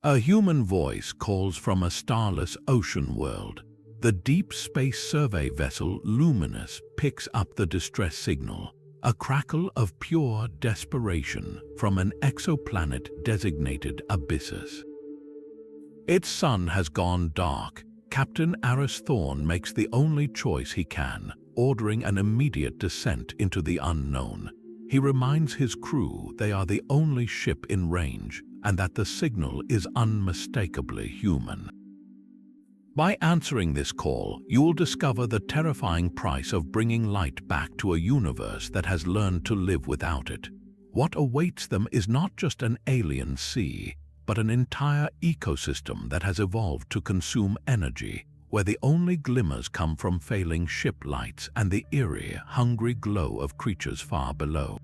A human voice calls from a starless ocean world. The deep space survey vessel Luminous picks up the distress signal, a crackle of pure desperation from an exoplanet designated Abyssus. Its sun has gone dark. Captain Aris Thorne makes the only choice he can, ordering an immediate descent into the unknown. He reminds his crew they are the only ship in range and that the signal is unmistakably human. By answering this call, you will discover the terrifying price of bringing light back to a universe that has learned to live without it. What awaits them is not just an alien sea, but an entire ecosystem that has evolved to consume energy, where the only glimmers come from failing ship lights and the eerie, hungry glow of creatures far below.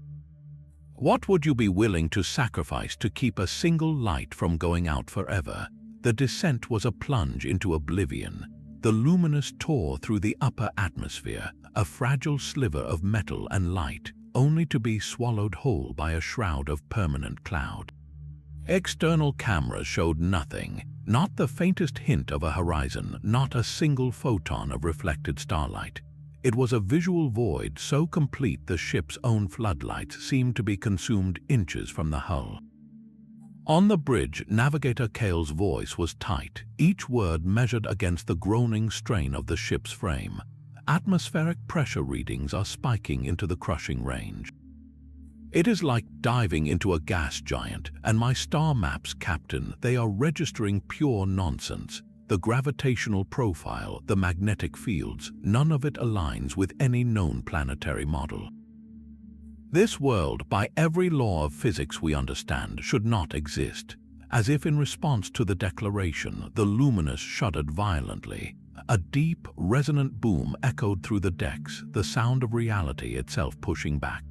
What would you be willing to sacrifice to keep a single light from going out forever? The descent was a plunge into oblivion. The Luminous tore through the upper atmosphere, a fragile sliver of metal and light, only to be swallowed whole by a shroud of permanent cloud. External cameras showed nothing, not the faintest hint of a horizon, not a single photon of reflected starlight. It was a visual void so complete the ship's own floodlights seemed to be consumed inches from the hull. On the bridge, Navigator Kale's voice was tight, each word measured against the groaning strain of the ship's frame. Atmospheric pressure readings are spiking into the crushing range. It is like diving into a gas giant, and my star maps, Captain, they are registering pure nonsense. The gravitational profile, the magnetic fields, none of it aligns with any known planetary model. This world, by every law of physics we understand, should not exist. As if in response to the declaration, the Luminous shuddered violently. A deep, resonant boom echoed through the decks, the sound of reality itself pushing back.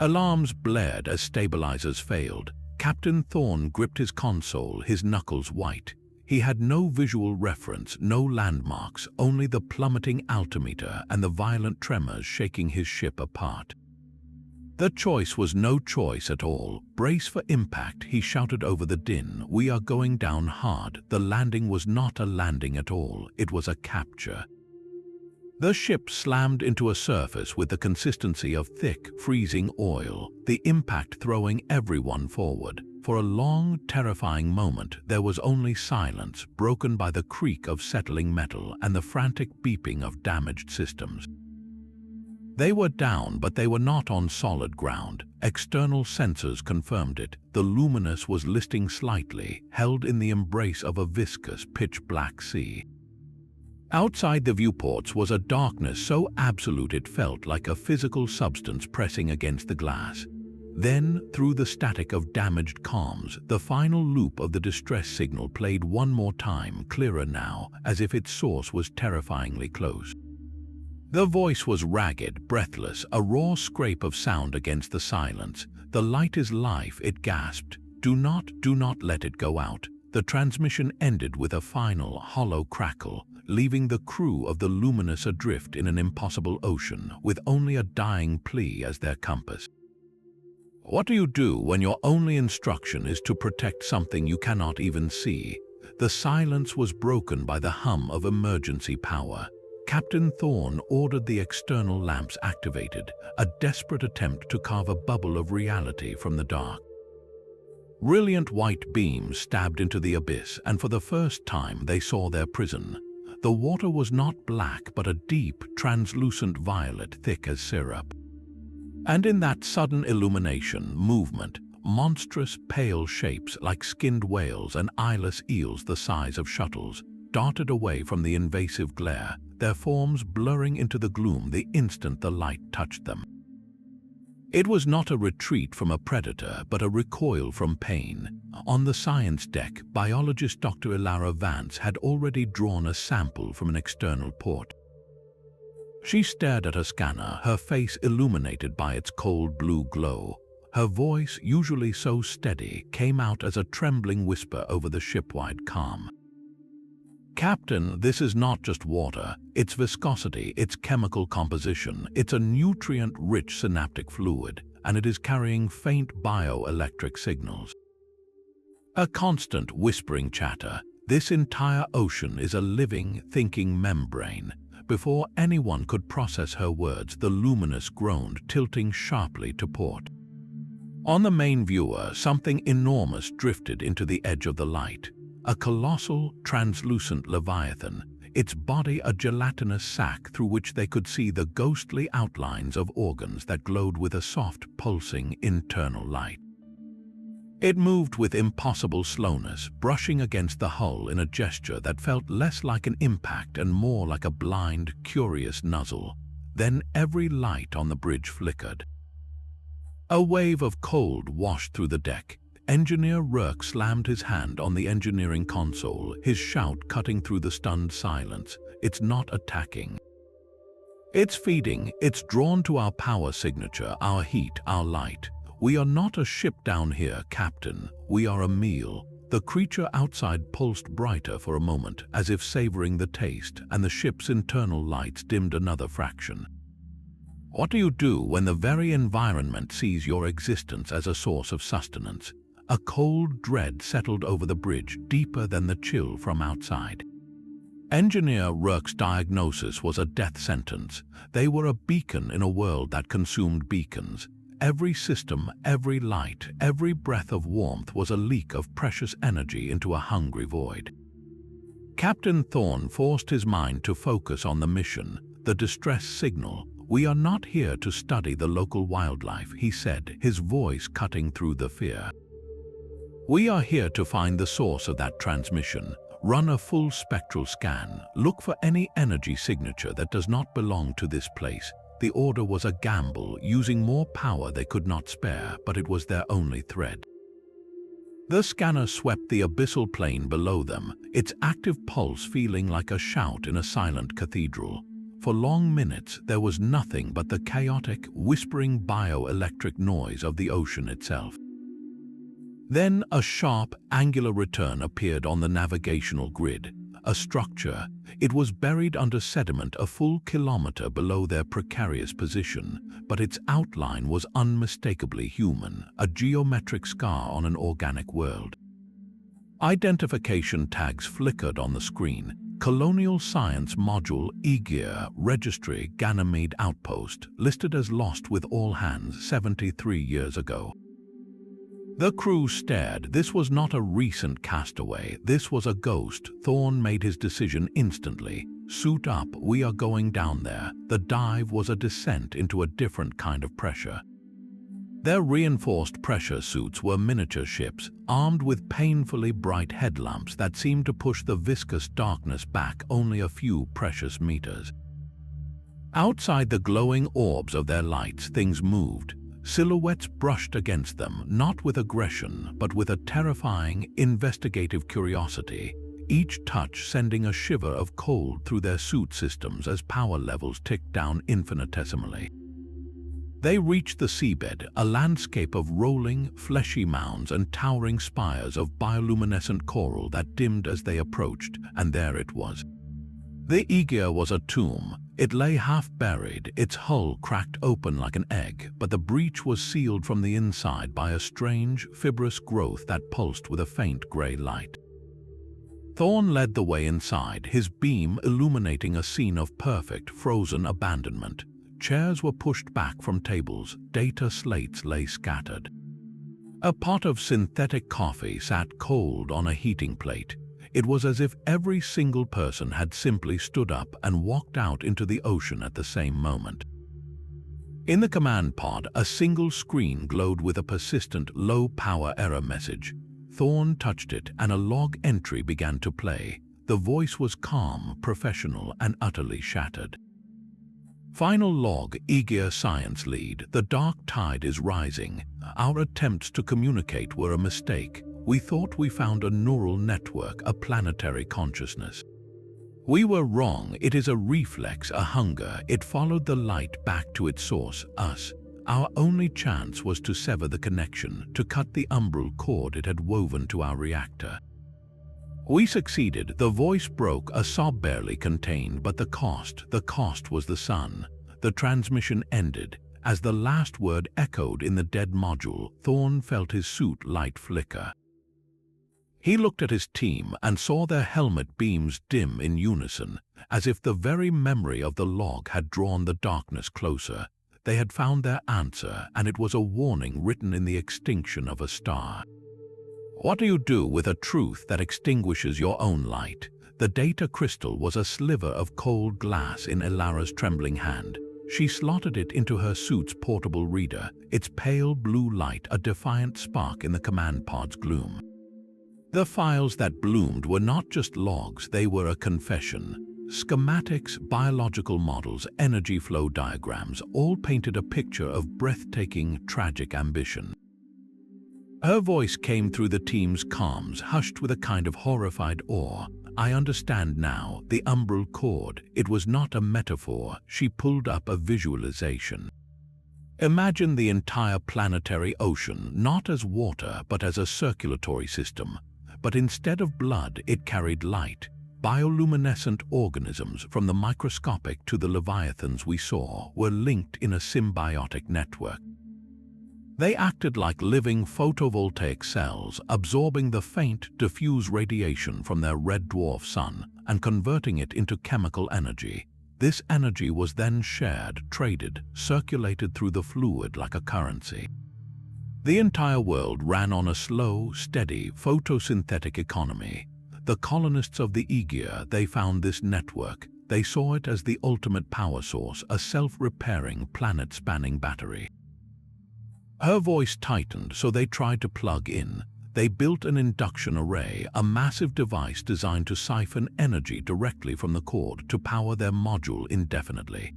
Alarms blared as stabilizers failed. Captain Thorne gripped his console, his knuckles white. He had no visual reference, no landmarks, only the plummeting altimeter and the violent tremors shaking his ship apart. The choice was no choice at all. "Brace for impact," he shouted over the din. "We are going down hard." The landing was not a landing at all, it was a capture. The ship slammed into a surface with the consistency of thick, freezing oil, the impact throwing everyone forward. For a long, terrifying moment, there was only silence, broken by the creak of settling metal and the frantic beeping of damaged systems. They were down, but they were not on solid ground. External sensors confirmed it. The Luminous was listing slightly, held in the embrace of a viscous, pitch-black sea. Outside the viewports was a darkness so absolute it felt like a physical substance pressing against the glass. Then, through the static of damaged comms, the final loop of the distress signal played one more time, clearer now, as if its source was terrifyingly close. The voice was ragged, breathless, a raw scrape of sound against the silence. "The light is life," it gasped. Do not let it go out." The transmission ended with a final, hollow crackle, leaving the crew of the Luminous adrift in an impossible ocean, with only a dying plea as their compass. What do you do when your only instruction is to protect something you cannot even see? The silence was broken by the hum of emergency power. Captain Thorne ordered the external lamps activated, a desperate attempt to carve a bubble of reality from the dark. Brilliant white beams stabbed into the abyss, and for the first time they saw their prison. The water was not black, but a deep, translucent violet, thick as syrup. And in that sudden illumination, movement, monstrous, pale shapes like skinned whales and eyeless eels the size of shuttles, darted away from the invasive glare, their forms blurring into the gloom the instant the light touched them. It was not a retreat from a predator, but a recoil from pain. On the science deck, biologist Dr. Ilara Vance had already drawn a sample from an external port. She stared at a scanner, her face illuminated by its cold blue glow. Her voice, usually so steady, came out as a trembling whisper over the shipwide calm. "Captain, this is not just water. Its viscosity, its chemical composition, it's a nutrient-rich synaptic fluid, and it is carrying faint bioelectric signals." A constant whispering chatter. This entire ocean is a living, thinking membrane. Before anyone could process her words, the Luminous groaned, tilting sharply to port. On the main viewer, something enormous drifted into the edge of the light. A colossal, translucent leviathan, its body a gelatinous sac through which they could see the ghostly outlines of organs that glowed with a soft, pulsing internal light. It moved with impossible slowness, brushing against the hull in a gesture that felt less like an impact and more like a blind, curious nuzzle. Then every light on the bridge flickered. A wave of cold washed through the deck. Engineer Rourke slammed his hand on the engineering console, his shout cutting through the stunned silence. It's not attacking. It's feeding. It's drawn to our power signature, our heat, our light. We are not a ship down here, Captain. We are a meal. The creature outside pulsed brighter for a moment, as if savoring the taste, and the ship's internal lights dimmed another fraction. What do you do when the very environment sees your existence as a source of sustenance? A cold dread settled over the bridge, deeper than the chill from outside. Engineer Rourke's diagnosis was a death sentence. They were a beacon in a world that consumed beacons. Every system, every light, every breath of warmth was a leak of precious energy into a hungry void. Captain Thorne forced his mind to focus on the mission, the distress signal. We are not here to study the local wildlife, he said, his voice cutting through the fear. We are here to find the source of that transmission, run a full spectral scan, look for any energy signature that does not belong to this place. The order was a gamble, using more power they could not spare, but it was their only thread. The scanner swept the abyssal plain below them, its active pulse feeling like a shout in a silent cathedral. For long minutes, there was nothing but the chaotic, whispering bioelectric noise of the ocean itself. Then a sharp, angular return appeared on the navigational grid. A structure. It was buried under sediment a full kilometer below their precarious position, but its outline was unmistakably human, a geometric scar on an organic world. Identification tags flickered on the screen. Colonial Science Module Aegir Registry Ganymede Outpost, listed as lost with all hands 73 years ago. The crew stared. This was not a recent castaway. This was a ghost. Thorne made his decision instantly. Suit up, we are going down there. The dive was a descent into a different kind of pressure. Their reinforced pressure suits were miniature ships, armed with painfully bright headlamps that seemed to push the viscous darkness back only a few precious meters. Outside the glowing orbs of their lights, things moved. Silhouettes brushed against them, not with aggression, but with a terrifying, investigative curiosity, each touch sending a shiver of cold through their suit systems as power levels ticked down infinitesimally. They reached the seabed, a landscape of rolling, fleshy mounds and towering spires of bioluminescent coral that dimmed as they approached, and there it was. The Aegir was a tomb. It lay half-buried, its hull cracked open like an egg, but the breach was sealed from the inside by a strange, fibrous growth that pulsed with a faint grey light. Thorne led the way inside, his beam illuminating a scene of perfect, frozen abandonment. Chairs were pushed back from tables, data slates lay scattered. A pot of synthetic coffee sat cold on a heating plate. It was as if every single person had simply stood up and walked out into the ocean at the same moment. In the command pod, a single screen glowed with a persistent low-power error message. Thorne touched it, and a log entry began to play. The voice was calm, professional, and utterly shattered. Final log, Aegir Science Lead. The dark tide is rising. Our attempts to communicate were a mistake. We thought we found a neural network, a planetary consciousness. We were wrong. It is a reflex, a hunger. It followed the light back to its source, us. Our only chance was to sever the connection, to cut the umbral cord it had woven to our reactor. We succeeded. The voice broke, a sob barely contained, but the cost was the sun. The transmission ended. As the last word echoed in the dead module, Thorne felt his suit light flicker. He looked at his team and saw their helmet beams dim in unison, as if the very memory of the log had drawn the darkness closer. They had found their answer, and it was a warning written in the extinction of a star. What do you do with a truth that extinguishes your own light? The data crystal was a sliver of cold glass in Elara's trembling hand. She slotted it into her suit's portable reader, its pale blue light a defiant spark in the command pod's gloom. The files that bloomed were not just logs, they were a confession. Schematics, biological models, energy flow diagrams all painted a picture of breathtaking, tragic ambition. Her voice came through the team's comms, hushed with a kind of horrified awe. I understand now, the Umbral Cord. It was not a metaphor. She pulled up a visualization. Imagine the entire planetary ocean, not as water, but as a circulatory system. But instead of blood, it carried light. Bioluminescent organisms, from the microscopic to the leviathans we saw, were linked in a symbiotic network. They acted like living photovoltaic cells, absorbing the faint, diffuse radiation from their red dwarf sun and converting it into chemical energy. This energy was then shared, traded, circulated through the fluid like a currency. The entire world ran on a slow, steady, photosynthetic economy. The colonists of the Aegea, they found this network. They saw it as the ultimate power source, a self-repairing, planet-spanning battery. Her voice tightened, so they tried to plug in. They built an induction array, a massive device designed to siphon energy directly from the cord to power their module indefinitely.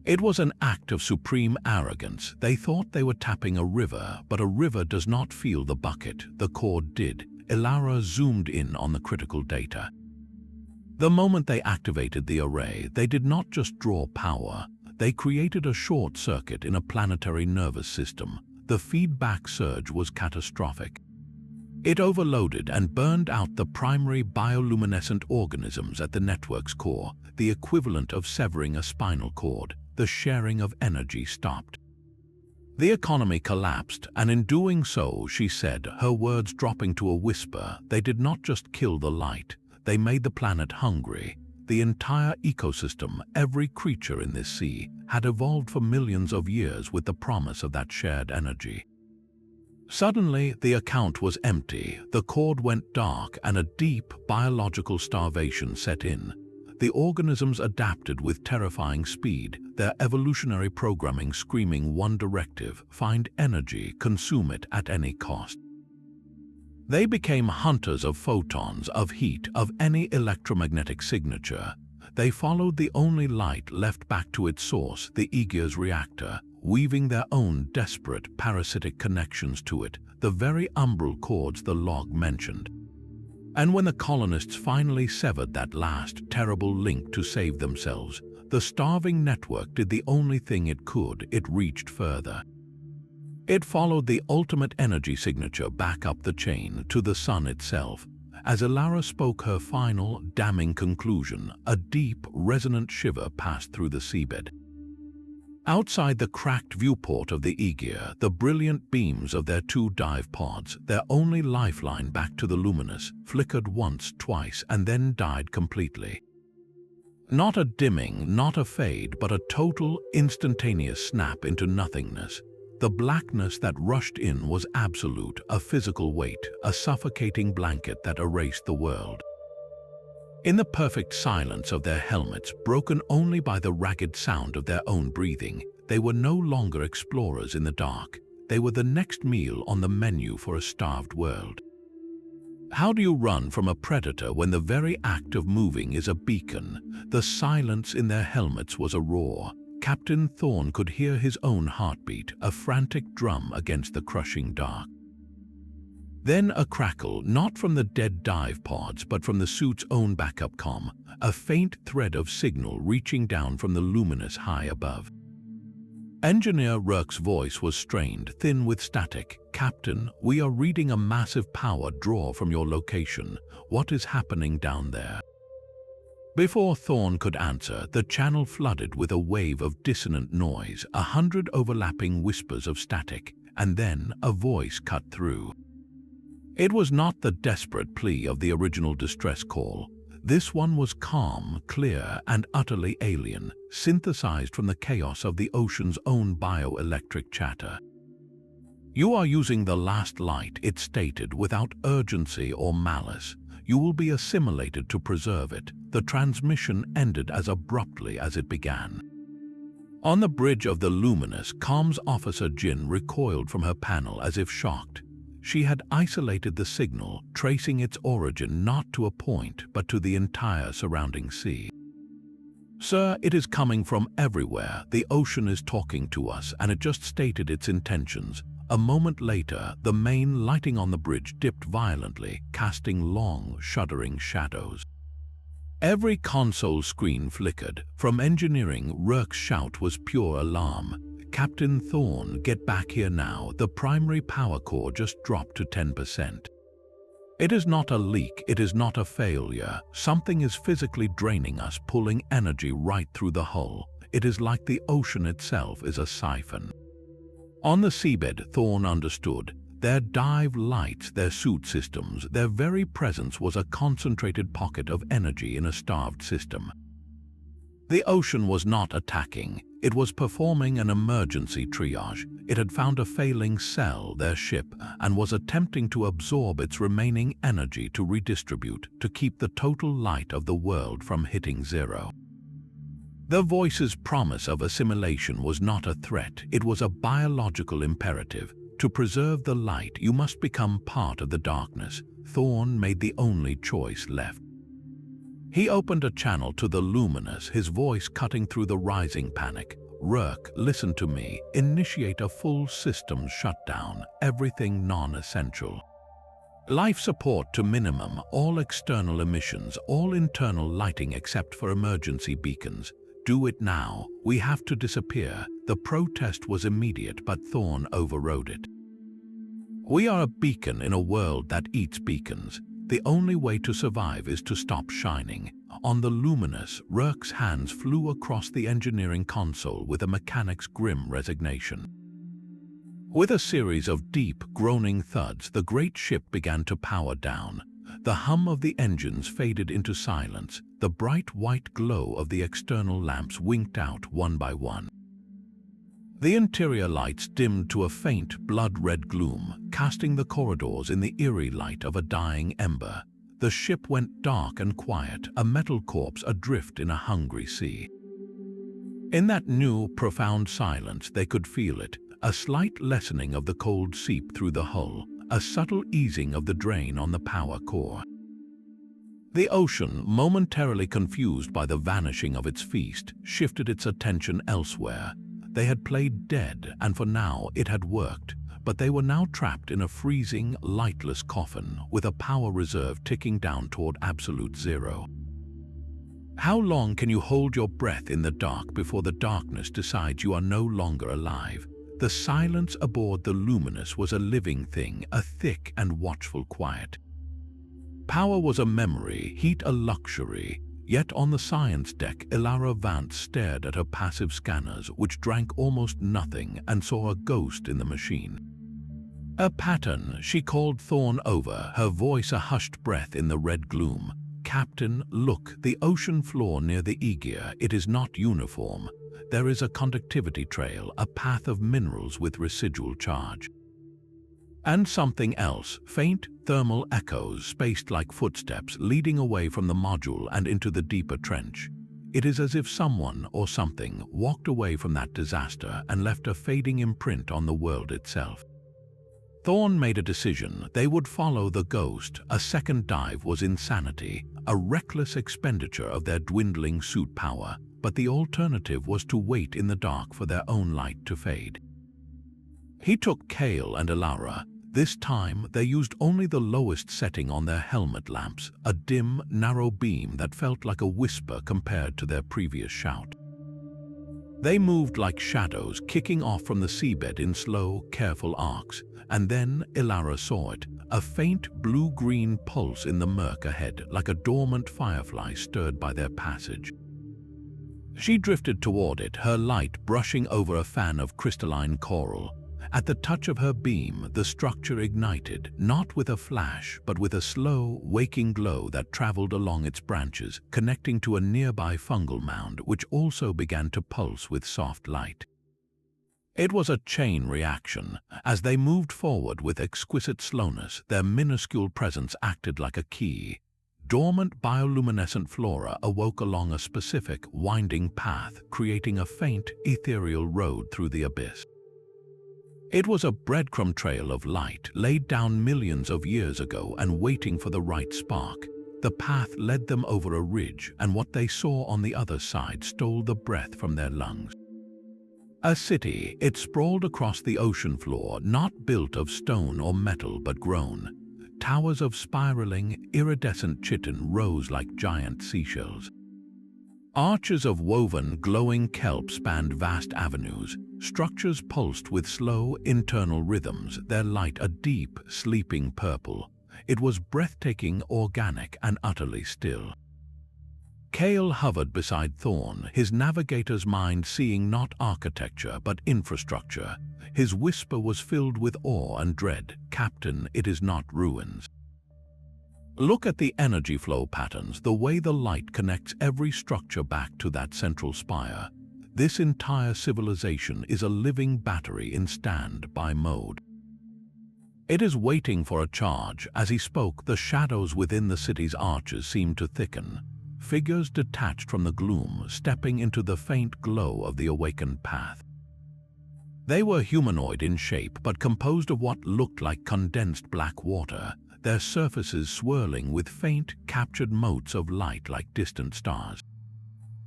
It was an act of supreme arrogance. They thought they were tapping a river, but a river does not feel the bucket. The cord did. Elara zoomed in on the critical data. The moment they activated the array, they did not just draw power. They created a short circuit in a planetary nervous system. The feedback surge was catastrophic. It overloaded and burned out the primary bioluminescent organisms at the network's core, the equivalent of severing a spinal cord. The sharing of energy stopped. The economy collapsed, and in doing so, she said, her words dropping to a whisper, they did not just kill the light, they made the planet hungry. The entire ecosystem, every creature in this sea, had evolved for millions of years with the promise of that shared energy. Suddenly, the account was empty. The cord went dark and a deep biological starvation set in. The organisms adapted with terrifying speed, their evolutionary programming screaming one directive: find energy, consume it at any cost. They became hunters of photons, of heat, of any electromagnetic signature. They followed the only light left back to its source, the Aegea's reactor, weaving their own desperate parasitic connections to it, the very umbral cords the log mentioned. And when the colonists finally severed that last terrible link to save themselves, the starving network did the only thing it could: it reached further. It followed the ultimate energy signature back up the chain to the sun itself. As Elara spoke her final, damning conclusion, a deep, resonant shiver passed through the seabed. Outside the cracked viewport of the Aegea, the brilliant beams of their two dive pods, their only lifeline back to the Luminous, flickered once, twice, and then died completely. Not a dimming, not a fade, but a total, instantaneous snap into nothingness. The blackness that rushed in was absolute, a physical weight, a suffocating blanket that erased the world. In the perfect silence of their helmets, broken only by the ragged sound of their own breathing, they were no longer explorers in the dark. They were the next meal on the menu for a starved world. How do you run from a predator when the very act of moving is a beacon? The silence in their helmets was a roar. Captain Thorne could hear his own heartbeat, a frantic drum against the crushing dark. Then a crackle, not from the dead dive pods, but from the suit's own backup comm, a faint thread of signal reaching down from the Luminous high above. Engineer Rourke's voice was strained, thin with static. "Captain, we are reading a massive power draw from your location. What is happening down there?" Before Thorne could answer, the channel flooded with a wave of dissonant noise, 100 overlapping whispers of static, and then a voice cut through. It was not the desperate plea of the original distress call. This one was calm, clear, and utterly alien, synthesized from the chaos of the ocean's own bioelectric chatter. "You are using the last light," it stated, without urgency or malice. "You will be assimilated to preserve it." The transmission ended as abruptly as it began. On the bridge of the Luminous, comms officer Jin recoiled from her panel as if shocked. She had isolated the signal, tracing its origin not to a point but to the entire surrounding sea. "Sir, it is coming from everywhere. The ocean is talking to us, and it just stated its intentions." A moment later, the main lighting on the bridge dipped violently, casting long, shuddering shadows. Every console screen flickered. From engineering, Rourke's shout was pure alarm. "Captain Thorne, get back here now. The primary power core just dropped to 10%. It is not a leak, it is not a failure. Something is physically draining us, pulling energy right through the hull. It is like the ocean itself is a siphon." On the seabed, Thorne understood. Their dive lights, their suit systems, their very presence was a concentrated pocket of energy in a starved system. The ocean was not attacking. It was performing an emergency triage. It had found a failing cell, their ship, and was attempting to absorb its remaining energy to redistribute, to keep the total light of the world from hitting zero. The voice's promise of assimilation was not a threat, it was a biological imperative. To preserve the light, you must become part of the darkness. Thorne made the only choice left. He opened a channel to the Luminous, his voice cutting through the rising panic. "Rourke, listen to me. Initiate a full systems shutdown, everything non-essential. Life support to minimum, all external emissions, all internal lighting except for emergency beacons. Do it now. We have to disappear." The protest was immediate, but Thorne overrode it. "We are a beacon in a world that eats beacons. The only way to survive is to stop shining." On the Luminous, Rourke's hands flew across the engineering console with a mechanic's grim resignation. With a series of deep, groaning thuds, the great ship began to power down. The hum of the engines faded into silence. The bright white glow of the external lamps winked out one by one. The interior lights dimmed to a faint, blood-red gloom, casting the corridors in the eerie light of a dying ember. The ship went dark and quiet, a metal corpse adrift in a hungry sea. In that new, profound silence, they could feel it, a slight lessening of the cold seep through the hull, a subtle easing of the drain on the power core. The ocean, momentarily confused by the vanishing of its feast, shifted its attention elsewhere. They had played dead, and for now it had worked, but they were now trapped in a freezing, lightless coffin, with a power reserve ticking down toward absolute zero. How long can you hold your breath in the dark before the darkness decides you are no longer alive? The silence aboard the Luminous was a living thing, a thick and watchful quiet. Power was a memory, heat a luxury. Yet on the science deck, Ilara Vance stared at her passive scanners, which drank almost nothing, and saw a ghost in the machine. "A pattern," she called Thorne over, her voice a hushed breath in the red gloom. "Captain, look, the ocean floor near the E-gear, it is not uniform. There is a conductivity trail, a path of minerals with residual charge. And something else, faint thermal echoes spaced like footsteps leading away from the module and into the deeper trench. It is as if someone or something walked away from that disaster and left a fading imprint on the world itself." Thorne made a decision. They would follow the ghost. A second dive was insanity, a reckless expenditure of their dwindling suit power, but the alternative was to wait in the dark for their own light to fade. He took Kale and Ilara. This time, they used only the lowest setting on their helmet lamps, a dim, narrow beam that felt like a whisper compared to their previous shout. They moved like shadows, kicking off from the seabed in slow, careful arcs, and then Ilara saw it, a faint blue-green pulse in the murk ahead, like a dormant firefly stirred by their passage. She drifted toward it, her light brushing over a fan of crystalline coral. At the touch of her beam, the structure ignited, not with a flash, but with a slow, waking glow that traveled along its branches, connecting to a nearby fungal mound, which also began to pulse with soft light. It was a chain reaction. As they moved forward with exquisite slowness, their minuscule presence acted like a key. Dormant bioluminescent flora awoke along a specific, winding path, creating a faint, ethereal road through the abyss. It was a breadcrumb trail of light, laid down millions of years ago and waiting for the right spark. The path led them over a ridge, and what they saw on the other side stole the breath from their lungs. A city, it sprawled across the ocean floor, not built of stone or metal but grown. Towers of spiraling, iridescent chitin rose like giant seashells. Arches of woven, glowing kelp spanned vast avenues. Structures pulsed with slow, internal rhythms, their light a deep, sleeping purple. It was breathtaking, organic, and utterly still. Cale hovered beside Thorne, his navigator's mind seeing not architecture but infrastructure. His whisper was filled with awe and dread. "Captain, it is not ruins. Look at the energy flow patterns, the way the light connects every structure back to that central spire. This entire civilization is a living battery in standby mode. It is waiting for a charge." As he spoke, the shadows within the city's arches seemed to thicken. Figures detached from the gloom, stepping into the faint glow of the awakened path. They were humanoid in shape, but composed of what looked like condensed black water, their surfaces swirling with faint, captured motes of light like distant stars.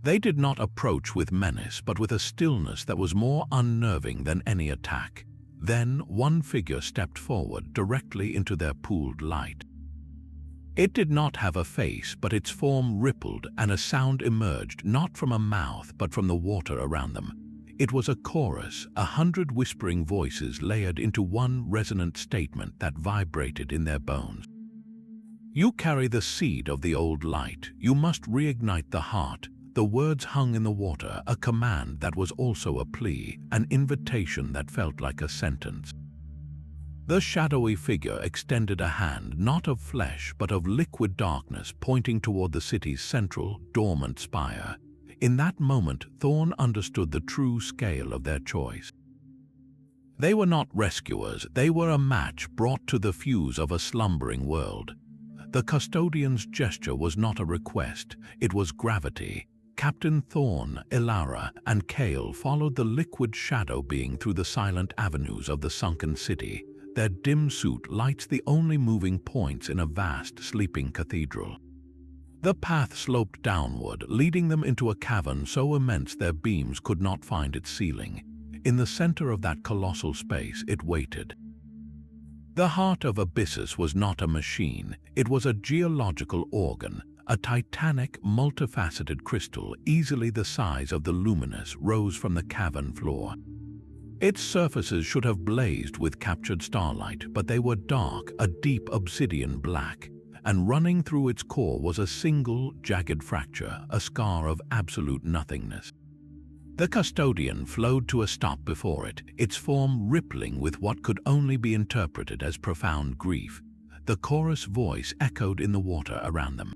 They did not approach with menace, but with a stillness that was more unnerving than any attack. Then one figure stepped forward directly into their pooled light. It did not have a face, but its form rippled, and a sound emerged, not from a mouth, but from the water around them. It was a chorus, 100 whispering voices layered into one resonant statement that vibrated in their bones. "You carry the seed of the old light. You must reignite the heart." The words hung in the water, a command that was also a plea, an invitation that felt like a sentence. The shadowy figure extended a hand, not of flesh but of liquid darkness, pointing toward the city's central, dormant spire. In that moment, Thorne understood the true scale of their choice. They were not rescuers, they were a match brought to the fuse of a slumbering world. The custodian's gesture was not a request, it was gravity. Captain Thorne, Ilara, and Cale followed the liquid shadow being through the silent avenues of the sunken city, their dim suit lights the only moving points in a vast, sleeping cathedral. The path sloped downward, leading them into a cavern so immense their beams could not find its ceiling. In the center of that colossal space, it waited. The heart of Abyssus was not a machine, it was a geological organ. A titanic, multifaceted crystal, easily the size of the Luminous, rose from the cavern floor. Its surfaces should have blazed with captured starlight, but they were dark, a deep obsidian black, and running through its core was a single, jagged fracture, a scar of absolute nothingness. The custodian flowed to a stop before it, its form rippling with what could only be interpreted as profound grief. The chorus voice echoed in the water around them.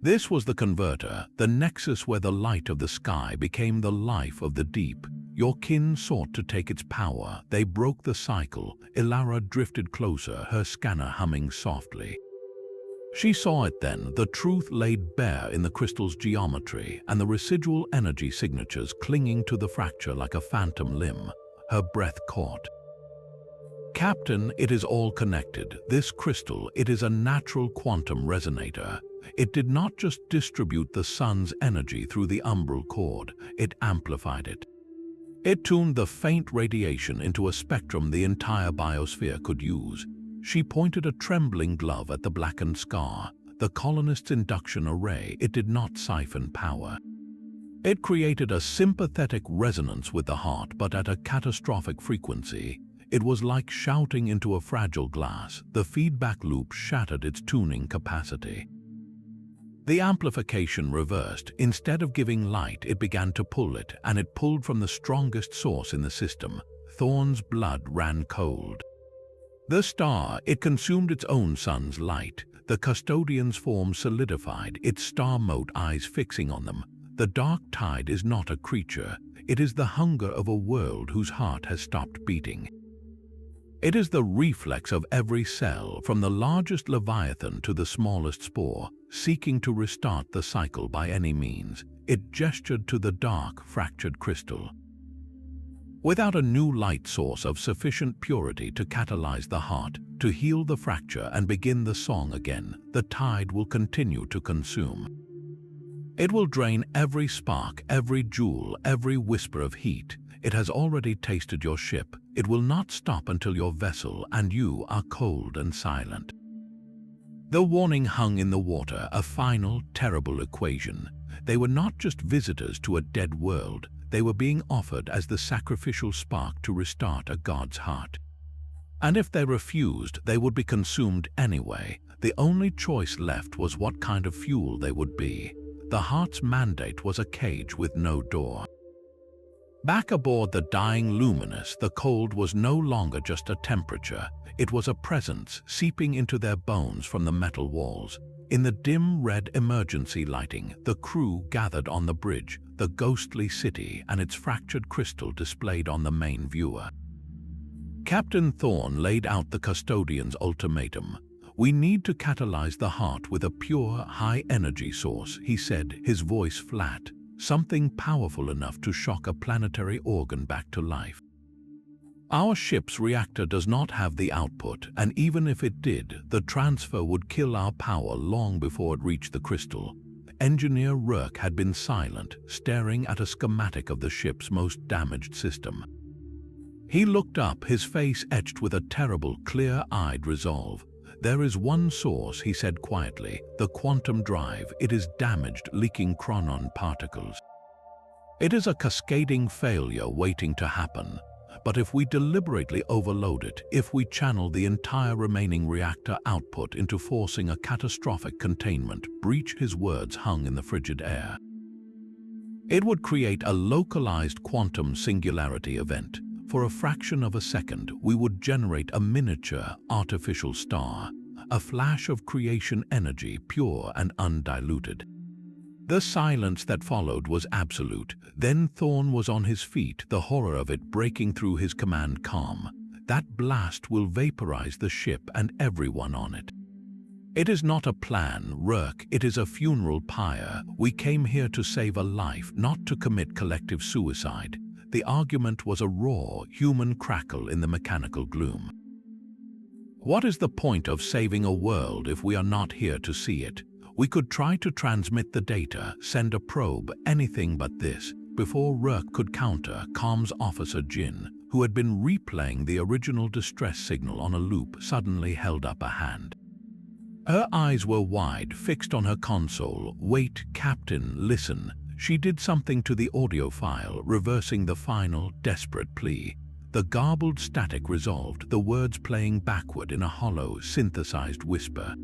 This was the converter, the nexus where the light of the sky became the life of the deep. Your kin sought to take its power. They broke the cycle. Ilara drifted closer, her scanner humming softly. She saw it then, the truth laid bare in the crystal's geometry and the residual energy signatures clinging to the fracture like a phantom limb. Her breath caught. "Captain, it is all connected. This crystal, it is a natural quantum resonator. It did not just distribute the sun's energy through the Umbral Cord, it amplified it. It tuned the faint radiation into a spectrum the entire biosphere could use." She pointed a trembling glove at the blackened scar. The colonists' induction array, it did not siphon power. It created a sympathetic resonance with the heart, but at a catastrophic frequency. It was like shouting into a fragile glass. The feedback loop shattered its tuning capacity. The amplification reversed. Instead of giving light, it began to pull it, and it pulled from the strongest source in the system. Thorne's blood ran cold. The star, it consumed its own sun's light. The custodian's form solidified, its star-mote eyes fixing on them. The dark tide is not a creature. It is the hunger of a world whose heart has stopped beating. It is the reflex of every cell, from the largest leviathan to the smallest spore, seeking to restart the cycle by any means. It gestured to the dark, fractured crystal. Without a new light source of sufficient purity to catalyze the heart, to heal the fracture and begin the song again, the tide will continue to consume. It will drain every spark, every jewel, every whisper of heat. It has already tasted your ship. It will not stop until your vessel and you are cold and silent. The warning hung in the water, a final, terrible equation. They were not just visitors to a dead world. They were being offered as the sacrificial spark to restart a god's heart. And if they refused, they would be consumed anyway. The only choice left was what kind of fuel they would be. The heart's mandate was a cage with no door. Back aboard the dying Luminous, the cold was no longer just a temperature. It was a presence seeping into their bones from the metal walls. In the dim red emergency lighting, the crew gathered on the bridge, the ghostly city and its fractured crystal displayed on the main viewer. Captain Thorne laid out the custodian's ultimatum. "We need to catalyze the heart with a pure, high-energy source," he said, his voice flat. "Something powerful enough to shock a planetary organ back to life. Our ship's reactor does not have the output, and even if it did, the transfer would kill our power long before it reached the crystal." Engineer Rourke had been silent, staring at a schematic of the ship's most damaged system. He looked up, his face etched with a terrible, clear-eyed resolve. "There is one source," he said quietly, "the quantum drive. It is damaged, leaking chronon particles. It is a cascading failure waiting to happen. But if we deliberately overload it, if we channel the entire remaining reactor output into forcing a catastrophic containment breach," his words hung in the frigid air, "it would create a localized quantum singularity event. For a fraction of a second, we would generate a miniature, artificial star, a flash of creation energy, pure and undiluted." The silence that followed was absolute. Then Thorne was on his feet, the horror of it breaking through his command calm. "That blast will vaporize the ship and everyone on it. It is not a plan, Rourke, it is a funeral pyre. We came here to save a life, not to commit collective suicide." The argument was a raw, human crackle in the mechanical gloom. "What is the point of saving a world if we are not here to see it? We could try to transmit the data, send a probe, anything but this." Before Rourke could counter, comms officer Jin, who had been replaying the original distress signal on a loop, suddenly held up a hand. Her eyes were wide, fixed on her console. "Wait, Captain, listen." She did something to the audio file, reversing the final, desperate plea. The garbled static resolved, the words playing backward in a hollow, synthesized whisper.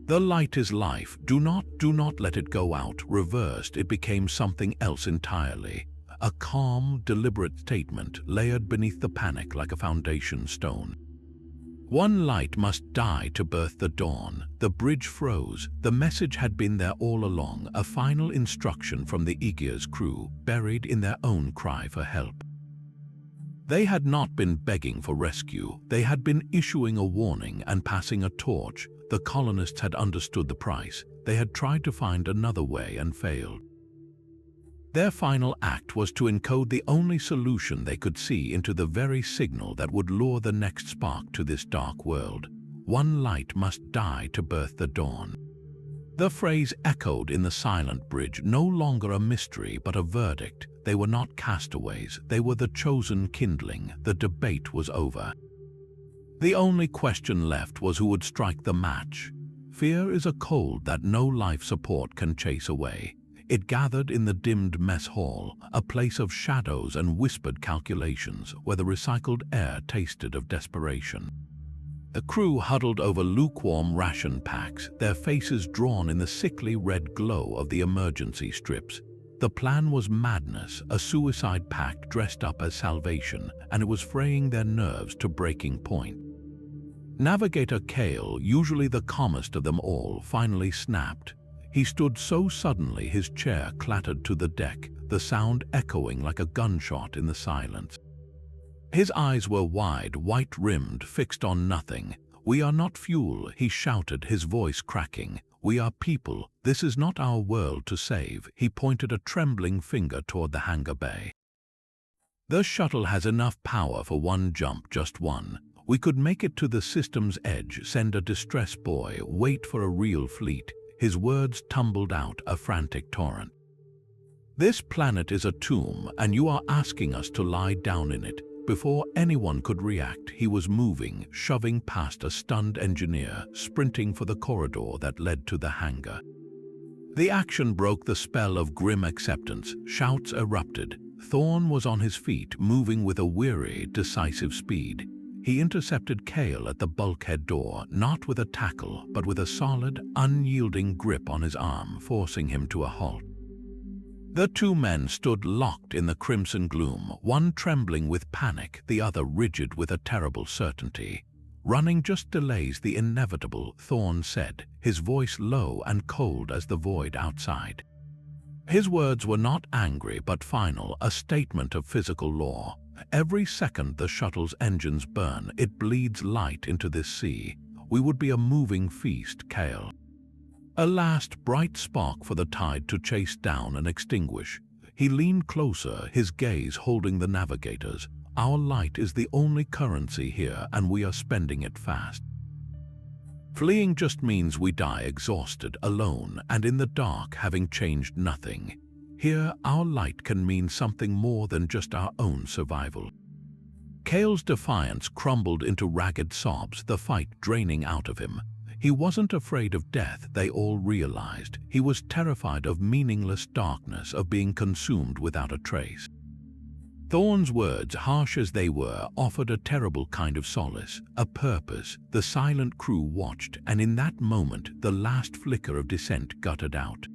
"The light is life. Do not let it go out." Reversed, it became something else entirely. A calm, deliberate statement layered beneath the panic like a foundation stone. "One light must die to birth the dawn." The bridge froze. The message had been there all along, a final instruction from the Aegir's crew, buried in their own cry for help. They had not been begging for rescue. They had been issuing a warning and passing a torch. The colonists had understood the price. They had tried to find another way and failed. Their final act was to encode the only solution they could see into the very signal that would lure the next spark to this dark world. One light must die to birth the dawn. The phrase echoed in the silent bridge, no longer a mystery but a verdict. They were not castaways, they were the chosen kindling. The debate was over. The only question left was who would strike the match. Fear is a cold that no life support can chase away. It gathered in the dimmed mess hall, a place of shadows and whispered calculations where the recycled air tasted of desperation. The crew huddled over lukewarm ration packs, their faces drawn in the sickly red glow of the emergency strips. The plan was madness, a suicide pact dressed up as salvation, and it was fraying their nerves to breaking point. Navigator Kale, usually the calmest of them all, finally snapped. He stood so suddenly his chair clattered to the deck, the sound echoing like a gunshot in the silence. His eyes were wide, white-rimmed, fixed on nothing. "We are not fuel," he shouted, his voice cracking. "We are people. This is not our world to save." He pointed a trembling finger toward the hangar bay. "The shuttle has enough power for one jump, just one. We could make it to the system's edge, send a distress buoy, wait for a real fleet." His words tumbled out, a frantic torrent. "This planet is a tomb, and you are asking us to lie down in it." Before anyone could react, he was moving, shoving past a stunned engineer, sprinting for the corridor that led to the hangar. The action broke the spell of grim acceptance. Shouts erupted. Thorne was on his feet, moving with a weary, decisive speed. He intercepted Kale at the bulkhead door, not with a tackle, but with a solid, unyielding grip on his arm, forcing him to a halt. The two men stood locked in the crimson gloom, one trembling with panic, the other rigid with a terrible certainty. "Running just delays the inevitable," Thorne said, his voice low and cold as the void outside. His words were not angry but final, a statement of physical law. "Every second the shuttle's engines burn, it bleeds light into this sea. We would be a moving feast, Kale. A last bright spark for the tide to chase down and extinguish." He leaned closer, his gaze holding the navigator's. "Our light is the only currency here, and we are spending it fast. Fleeing just means we die exhausted, alone, and in the dark, having changed nothing. Here, our light can mean something more than just our own survival." Kale's defiance crumbled into ragged sobs, the fight draining out of him. He wasn't afraid of death, they all realized. He was terrified of meaningless darkness, of being consumed without a trace. Thorne's words, harsh as they were, offered a terrible kind of solace, a purpose. The silent crew watched, and in that moment, the last flicker of dissent guttered out.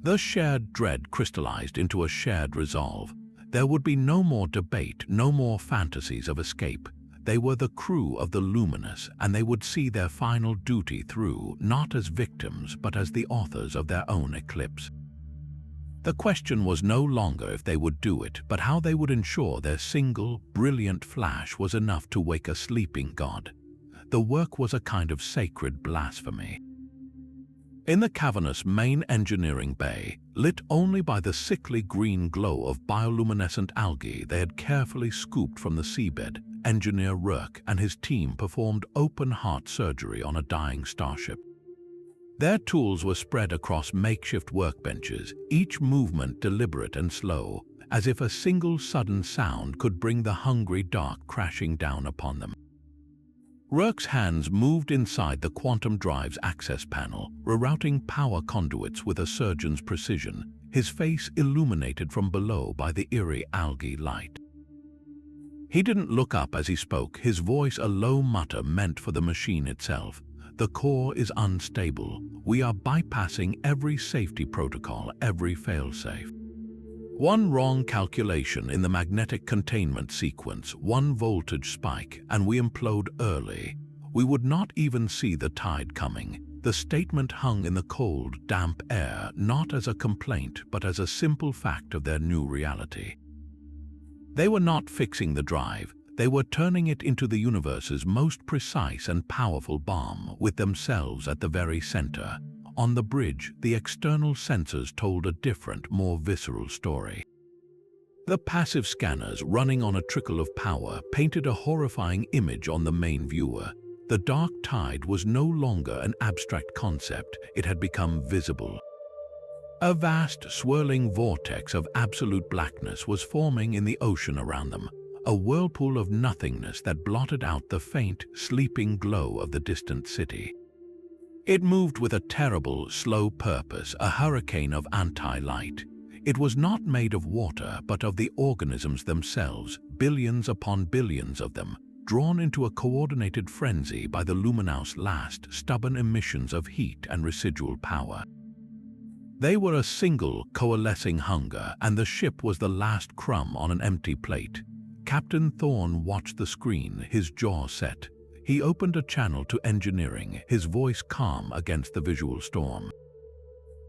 The shared dread crystallized into a shared resolve. There would be no more debate, no more fantasies of escape. They were the crew of the Luminous, and they would see their final duty through, not as victims, but as the authors of their own eclipse. The question was no longer if they would do it, but how they would ensure their single, brilliant flash was enough to wake a sleeping god. The work was a kind of sacred blasphemy. In the cavernous main engineering bay, lit only by the sickly green glow of bioluminescent algae they had carefully scooped from the seabed, Engineer Rourke and his team performed open-heart surgery on a dying starship. Their tools were spread across makeshift workbenches, each movement deliberate and slow, as if a single sudden sound could bring the hungry dark crashing down upon them. Rourke's hands moved inside the quantum drive's access panel, rerouting power conduits with a surgeon's precision, his face illuminated from below by the eerie algae light. He didn't look up as he spoke, his voice a low mutter meant for the machine itself. "The core is unstable. We are bypassing every safety protocol, every failsafe. One wrong calculation in the magnetic containment sequence, one voltage spike, and we implode early. We would not even see the tide coming." The statement hung in the cold, damp air, not as a complaint, but as a simple fact of their new reality. They were not fixing the drive. They were turning it into the universe's most precise and powerful bomb, with themselves at the very center. On the bridge, the external sensors told a different, more visceral story. The passive scanners, running on a trickle of power, painted a horrifying image on the main viewer. The dark tide was no longer an abstract concept, it had become visible. A vast, swirling vortex of absolute blackness was forming in the ocean around them, a whirlpool of nothingness that blotted out the faint, sleeping glow of the distant city. It moved with a terrible, slow purpose, a hurricane of anti-light. It was not made of water, but of the organisms themselves, billions upon billions of them, drawn into a coordinated frenzy by the Luminous' last, stubborn emissions of heat and residual power. They were a single, coalescing hunger, and the ship was the last crumb on an empty plate. Captain Thorne watched the screen, his jaw set. He opened a channel to engineering, his voice calm against the visual storm.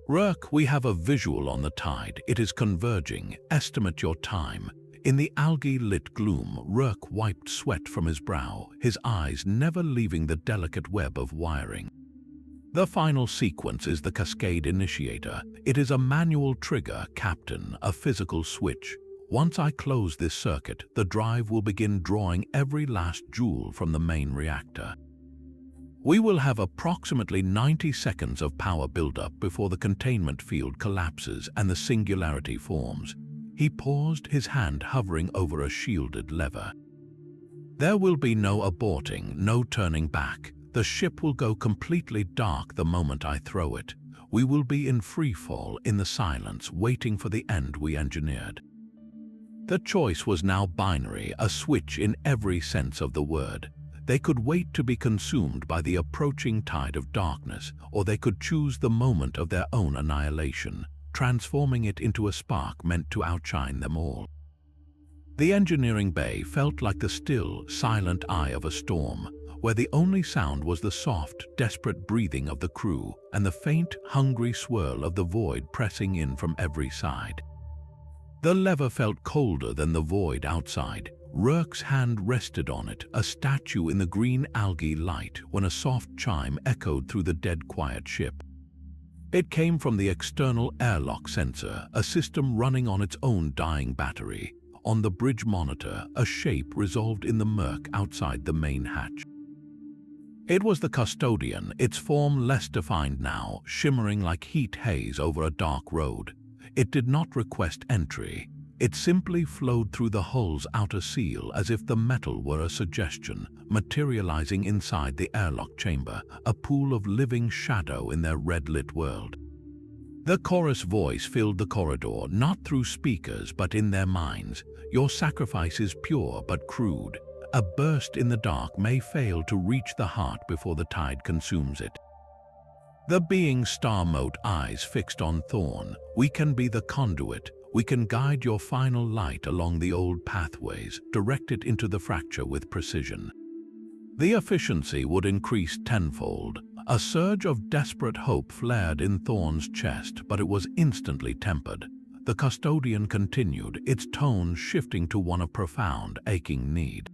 "Rourke, we have a visual on the tide. It is converging. Estimate your time." In the algae-lit gloom, Rourke wiped sweat from his brow, his eyes never leaving the delicate web of wiring. "The final sequence is the cascade initiator. It is a manual trigger, Captain, a physical switch. Once I close this circuit, the drive will begin drawing every last joule from the main reactor. We will have approximately 90 seconds of power buildup before the containment field collapses and the singularity forms." He paused, his hand hovering over a shielded lever. "There will be no aborting, no turning back. The ship will go completely dark the moment I throw it. We will be in freefall, in the silence, waiting for the end we engineered." The choice was now binary, a switch in every sense of the word. They could wait to be consumed by the approaching tide of darkness, or they could choose the moment of their own annihilation, transforming it into a spark meant to outshine them all. The engineering bay felt like the still, silent eye of a storm, where the only sound was the soft, desperate breathing of the crew and the faint, hungry swirl of the void pressing in from every side. The lever felt colder than the void outside. Rourke's hand rested on it, a statue in the green algae light, when a soft chime echoed through the dead quiet ship. It came from the external airlock sensor, a system running on its own dying battery. On the bridge monitor, a shape resolved in the murk outside the main hatch. It was the custodian, its form less defined now, shimmering like heat haze over a dark road. It did not request entry. It simply flowed through the hull's outer seal as if the metal were a suggestion, materializing inside the airlock chamber, a pool of living shadow in their red-lit world. The chorus voice filled the corridor, not through speakers but in their minds. "Your sacrifice is pure but crude. A burst in the dark may fail to reach the heart before the tide consumes it." The being's star-mote eyes fixed on Thorne. "We can be the conduit. We can guide your final light along the old pathways, direct it into the fracture with precision." The efficiency would increase tenfold. A surge of desperate hope flared in Thorne's chest, but it was instantly tempered. The custodian continued, its tone shifting to one of profound, aching need.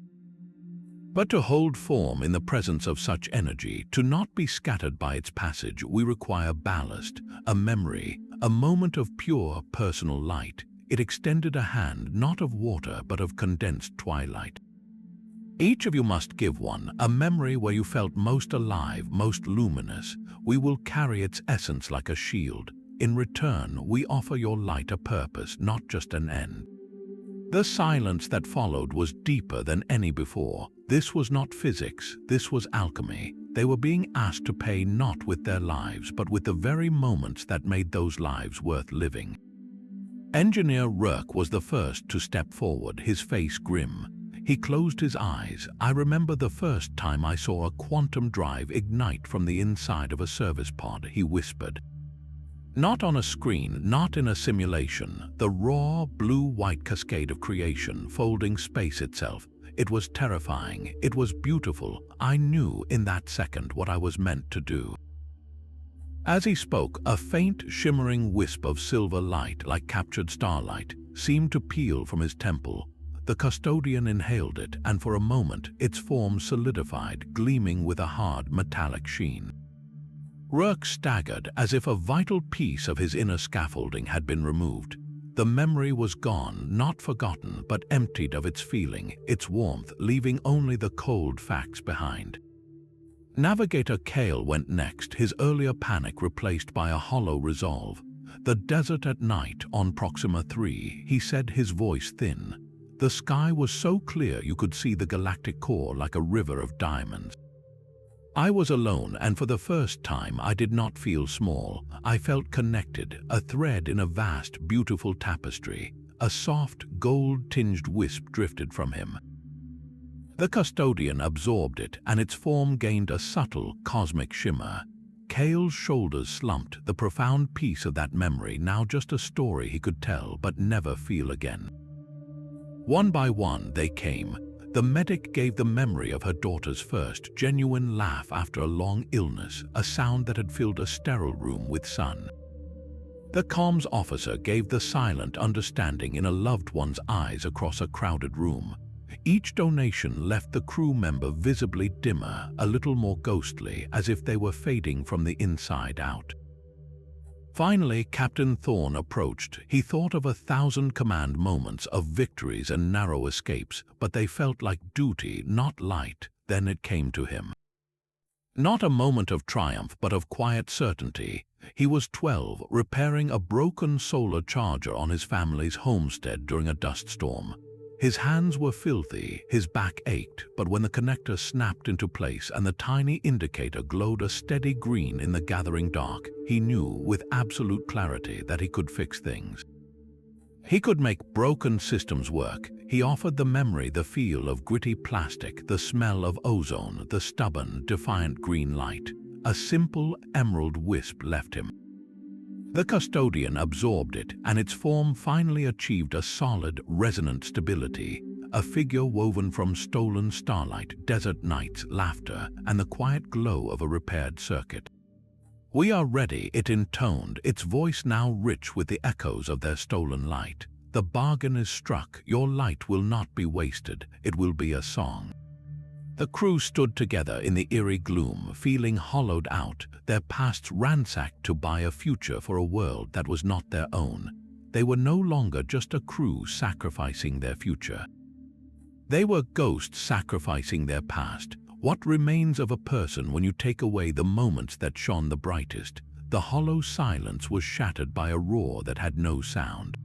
"But to hold form in the presence of such energy, to not be scattered by its passage, we require ballast, a memory, a moment of pure personal light." It extended a hand, not of water but of condensed twilight. "Each of you must give one, a memory where you felt most alive, most luminous. We will carry its essence like a shield. In return, we offer your light a purpose, not just an end." The silence that followed was deeper than any before. This was not physics, this was alchemy. They were being asked to pay not with their lives, but with the very moments that made those lives worth living. Engineer Rourke was the first to step forward, his face grim. He closed his eyes. "I remember the first time I saw a quantum drive ignite from the inside of a service pod," he whispered. "Not on a screen, not in a simulation. The raw, blue-white cascade of creation, folding space itself. It was terrifying. It was beautiful. I knew in that second what I was meant to do." As he spoke, a faint, shimmering wisp of silver light, like captured starlight, seemed to peel from his temple. The custodian inhaled it, and for a moment its form solidified, gleaming with a hard, metallic sheen. Rourke staggered, as if a vital piece of his inner scaffolding had been removed. The memory was gone, not forgotten, but emptied of its feeling, its warmth, leaving only the cold facts behind. Navigator Cale went next, his earlier panic replaced by a hollow resolve. "The desert at night on Proxima 3, he said, his voice thin. The sky was so clear you could see the galactic core like a river of diamonds. I was alone, and for the first time I did not feel small. I felt connected, a thread in a vast, beautiful tapestry. A soft, gold-tinged wisp drifted from him. The custodian absorbed it, and its form gained a subtle, cosmic shimmer. Cale's shoulders slumped, the profound peace of that memory now just a story he could tell but never feel again. One by one they came. The medic gave the memory of her daughter's first genuine laugh after a long illness, a sound that had filled a sterile room with sun. The comms officer gave the silent understanding in a loved one's eyes across a crowded room. Each donation left the crew member visibly dimmer, a little more ghostly, as if they were fading from the inside out. Finally, Captain Thorne approached. He thought of 1,000 command moments of victories and narrow escapes, but they felt like duty, not light. Then it came to him. Not a moment of triumph, but of quiet certainty. He was 12, repairing a broken solar charger on his family's homestead during a dust storm. His hands were filthy, his back ached, but when the connector snapped into place and the tiny indicator glowed a steady green in the gathering dark, he knew with absolute clarity that he could fix things. He could make broken systems work. He offered the memory the feel of gritty plastic, the smell of ozone, the stubborn, defiant green light. A simple emerald wisp left him. The custodian absorbed it, and its form finally achieved a solid, resonant stability, a figure woven from stolen starlight, desert nights, laughter, and the quiet glow of a repaired circuit. "We are ready," it intoned, its voice now rich with the echoes of their stolen light. "The bargain is struck. Your light will not be wasted. It will be a song." The crew stood together in the eerie gloom, feeling hollowed out, their pasts ransacked to buy a future for a world that was not their own. They were no longer just a crew sacrificing their future. They were ghosts sacrificing their past. What remains of a person when you take away the moments that shone the brightest? The hollow silence was shattered by a roar that had no sound.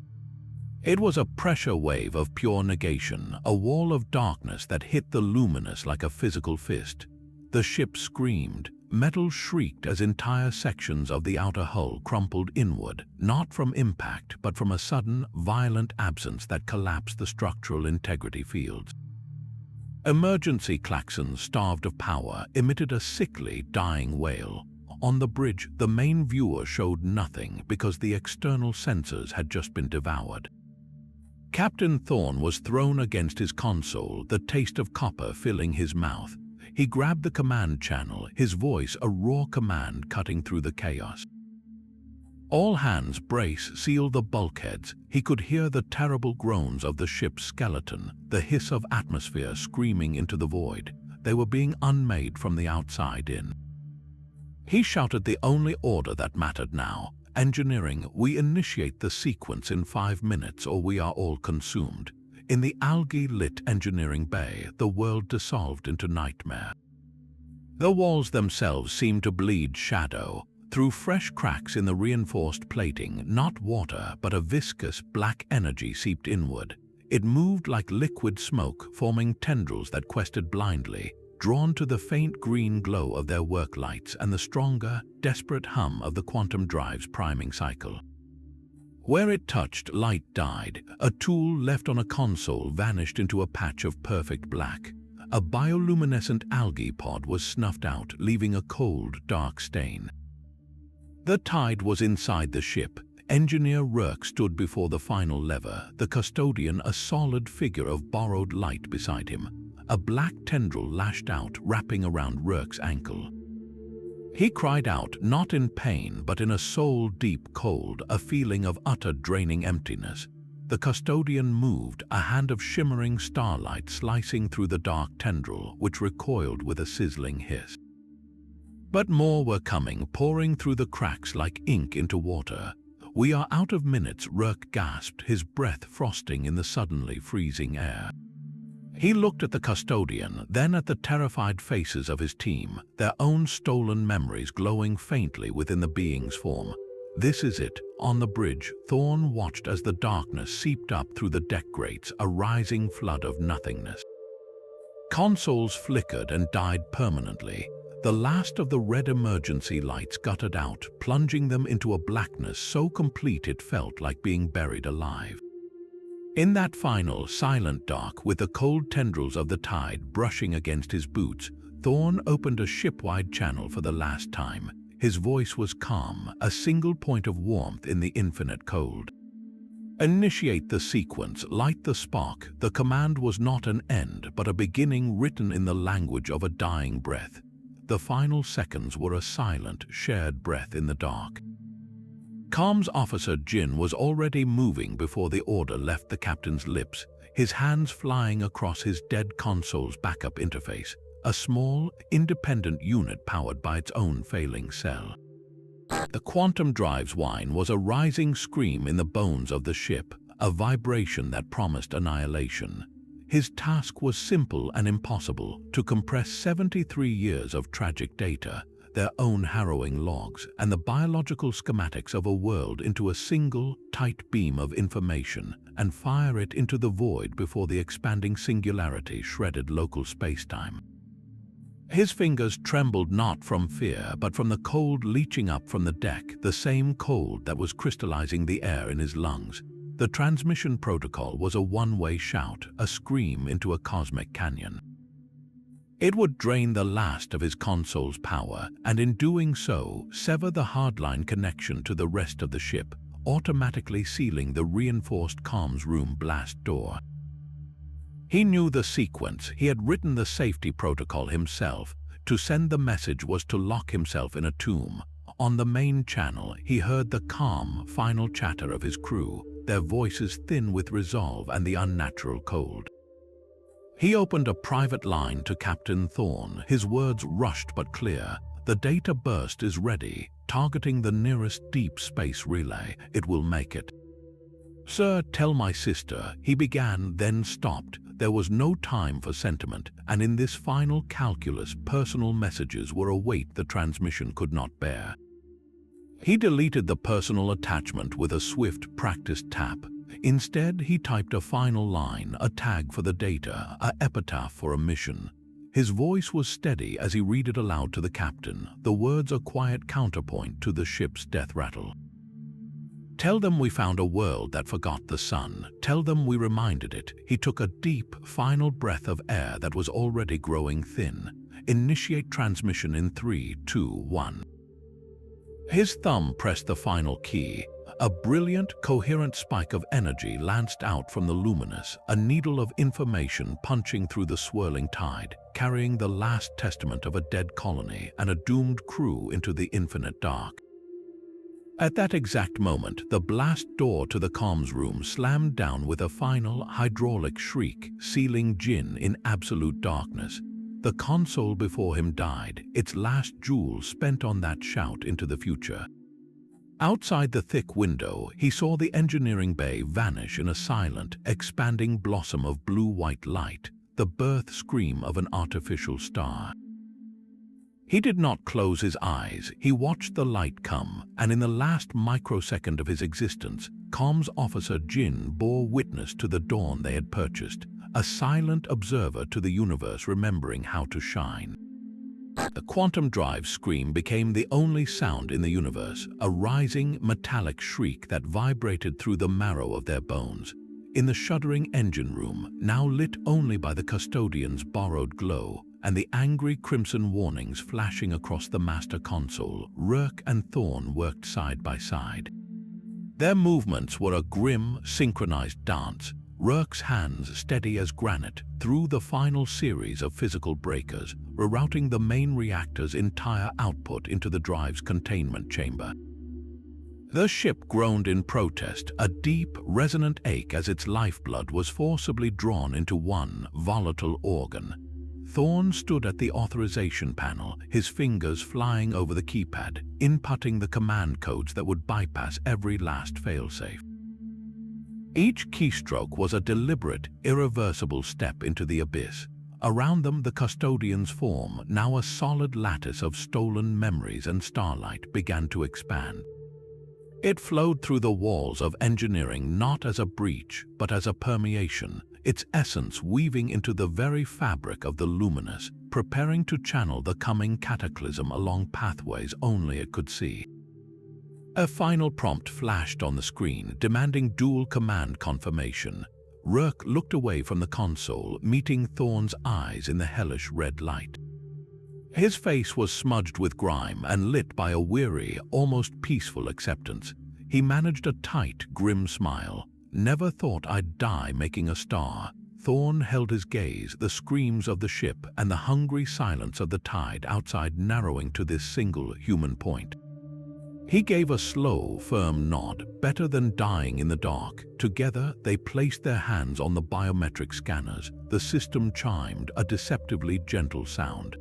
It was a pressure wave of pure negation, a wall of darkness that hit the Luminous like a physical fist. The ship screamed. Metal shrieked as entire sections of the outer hull crumpled inward, not from impact, but from a sudden, violent absence that collapsed the structural integrity fields. Emergency klaxons, starved of power, emitted a sickly, dying wail. On the bridge, the main viewer showed nothing because the external sensors had just been devoured. Captain Thorne was thrown against his console, the taste of copper filling his mouth. He grabbed the command channel, his voice a raw command cutting through the chaos. "All hands brace, seal the bulkheads." He could hear the terrible groans of the ship's skeleton, the hiss of atmosphere screaming into the void. They were being unmade from the outside in. He shouted the only order that mattered now. "Engineering, we initiate the sequence in 5 minutes or we are all consumed." In the algae-lit engineering bay, the world dissolved into nightmare. The walls themselves seemed to bleed shadow. Through fresh cracks in the reinforced plating, not water, but a viscous black energy seeped inward. It moved like liquid smoke, forming tendrils that quested blindly, drawn to the faint green glow of their work lights and the stronger, desperate hum of the quantum drive's priming cycle. Where it touched, light died. A tool left on a console vanished into a patch of perfect black. A bioluminescent algae pod was snuffed out, leaving a cold, dark stain. The tide was inside the ship. Engineer Rourke stood before the final lever, the custodian a solid figure of borrowed light beside him. A black tendril lashed out, wrapping around Rourke's ankle. He cried out, not in pain, but in a soul-deep cold, a feeling of utter draining emptiness. The custodian moved, a hand of shimmering starlight slicing through the dark tendril, which recoiled with a sizzling hiss. But more were coming, pouring through the cracks like ink into water. "We are out of minutes," Rourke gasped, his breath frosting in the suddenly freezing air. He looked at the custodian, then at the terrified faces of his team, their own stolen memories glowing faintly within the being's form. "This is it." On the bridge, Thorne watched as the darkness seeped up through the deck grates, a rising flood of nothingness. Consoles flickered and died permanently. The last of the red emergency lights guttered out, plunging them into a blackness so complete it felt like being buried alive. In that final, silent dark, with the cold tendrils of the tide brushing against his boots, Thorne opened a ship-wide channel for the last time. His voice was calm, a single point of warmth in the infinite cold. Initiate the sequence, light the spark. The command was not an end, but a beginning written in the language of a dying breath. The final seconds were a silent, shared breath in the dark. Comms Officer Jin was already moving before the order left the captain's lips, his hands flying across his dead console's backup interface, a small, independent unit powered by its own failing cell. The quantum drive's whine was a rising scream in the bones of the ship, a vibration that promised annihilation. His task was simple and impossible: to compress 73 years of tragic data, their own harrowing logs, and the biological schematics of a world into a single, tight beam of information, and fire it into the void before the expanding singularity shredded local spacetime. His fingers trembled not from fear, but from the cold leaching up from the deck, the same cold that was crystallizing the air in his lungs. The transmission protocol was a one-way shout, a scream into a cosmic canyon. It would drain the last of his console's power, and in doing so, sever the hardline connection to the rest of the ship, automatically sealing the reinforced comms room blast door. He knew the sequence. He had written the safety protocol himself. To send the message was to lock himself in a tomb. On the main channel, he heard the calm, final chatter of his crew, their voices thin with resolve and the unnatural cold. He opened a private line to Captain Thorne, his words rushed but clear. "The data burst is ready, targeting the nearest deep space relay. It will make it." "Sir, tell my sister," he began, then stopped. There was no time for sentiment, and in this final calculus, personal messages were a weight the transmission could not bear. He deleted the personal attachment with a swift, practiced tap. Instead, he typed a final line, a tag for the data, an epitaph for a mission. His voice was steady as he read it aloud to the captain, the words a quiet counterpoint to the ship's death rattle. "Tell them we found a world that forgot the sun. Tell them we reminded it." He took a deep, final breath of air that was already growing thin. "Initiate transmission in 3, 2, 1. His thumb pressed the final key. A brilliant, coherent spike of energy lanced out from the Luminous, a needle of information punching through the swirling tide, carrying the last testament of a dead colony and a doomed crew into the infinite dark. At that exact moment, the blast door to the comms room slammed down with a final, hydraulic shriek, sealing Jin in absolute darkness. The console before him died, its last jewel spent on that shout into the future. Outside the thick window, he saw the engineering bay vanish in a silent, expanding blossom of blue-white light, the birth scream of an artificial star. He did not close his eyes. He watched the light come, and in the last microsecond of his existence, Comms Officer Jin bore witness to the dawn they had purchased, a silent observer to the universe remembering how to shine. The quantum drive scream became the only sound in the universe, a rising, metallic shriek that vibrated through the marrow of their bones. In the shuddering engine room, now lit only by the custodian's borrowed glow, and the angry crimson warnings flashing across the master console, Rourke and Thorne worked side by side. Their movements were a grim, synchronized dance, Rourke's hands steady as granite through the final series of physical breakers, rerouting the main reactor's entire output into the drive's containment chamber. The ship groaned in protest, a deep, resonant ache as its lifeblood was forcibly drawn into one volatile organ. Thorne stood at the authorization panel, his fingers flying over the keypad, inputting the command codes that would bypass every last failsafe. Each keystroke was a deliberate, irreversible step into the abyss. Around them, the custodian's form, now a solid lattice of stolen memories and starlight, began to expand. It flowed through the walls of engineering not as a breach, but as a permeation, its essence weaving into the very fabric of the Luminous, preparing to channel the coming cataclysm along pathways only it could see. A final prompt flashed on the screen, demanding dual command confirmation. Rourke looked away from the console, meeting Thorne's eyes in the hellish red light. His face was smudged with grime and lit by a weary, almost peaceful acceptance. He managed a tight, grim smile. "Never thought I'd die making a star." Thorne held his gaze, the screams of the ship and the hungry silence of the tide outside narrowing to this single human point. He gave a slow, firm nod, better than dying in the dark. Together, they placed their hands on the biometric scanners. The system chimed, a deceptively gentle sound.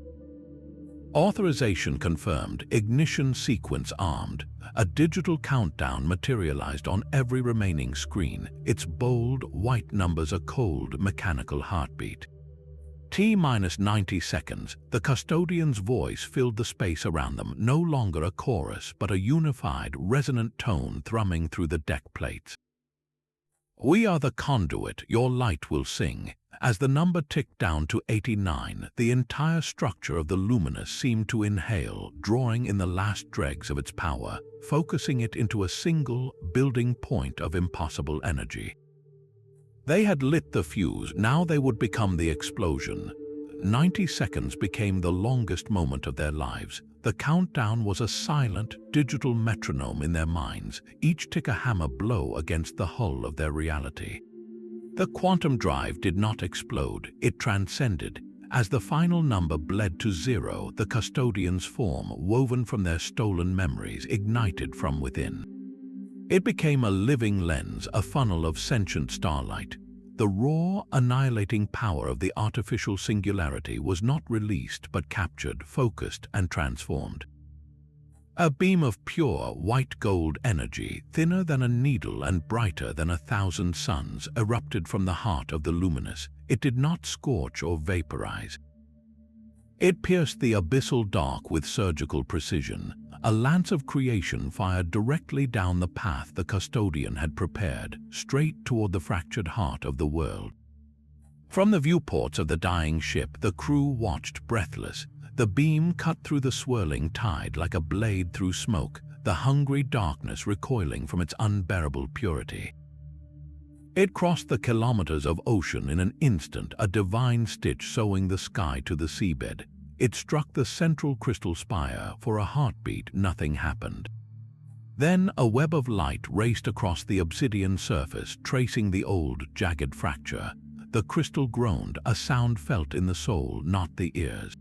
Authorization confirmed, ignition sequence armed. A digital countdown materialized on every remaining screen, its bold, white numbers a cold, mechanical heartbeat. T-minus 90 seconds, the custodian's voice filled the space around them, no longer a chorus, but a unified, resonant tone thrumming through the deck plates. "We are the conduit, your light will sing." As the number ticked down to 89, the entire structure of the Luminous seemed to inhale, drawing in the last dregs of its power, focusing it into a single, building point of impossible energy. They had lit the fuse, now they would become the explosion. 90 seconds became the longest moment of their lives. The countdown was a silent, digital metronome in their minds, each tick a hammer blow against the hull of their reality. The quantum drive did not explode, it transcended. As the final number bled to zero, the custodian's form, woven from their stolen memories, ignited from within. It became a living lens, a funnel of sentient starlight. The raw, annihilating power of the artificial singularity was not released but captured, focused, and transformed. A beam of pure, white gold energy, thinner than a needle and brighter than 1,000 suns, erupted from the heart of the Luminous. It did not scorch or vaporize. It pierced the abyssal dark with surgical precision. A lance of creation fired directly down the path the custodian had prepared, straight toward the fractured heart of the world. From the viewports of the dying ship, the crew watched breathless. The beam cut through the swirling tide like a blade through smoke, the hungry darkness recoiling from its unbearable purity. It crossed the kilometers of ocean in an instant, a divine stitch sewing the sky to the seabed. It struck the central crystal spire. For a heartbeat, nothing happened. Then a web of light raced across the obsidian surface, tracing the old, jagged fracture. The crystal groaned, a sound felt in the soul, not the ears.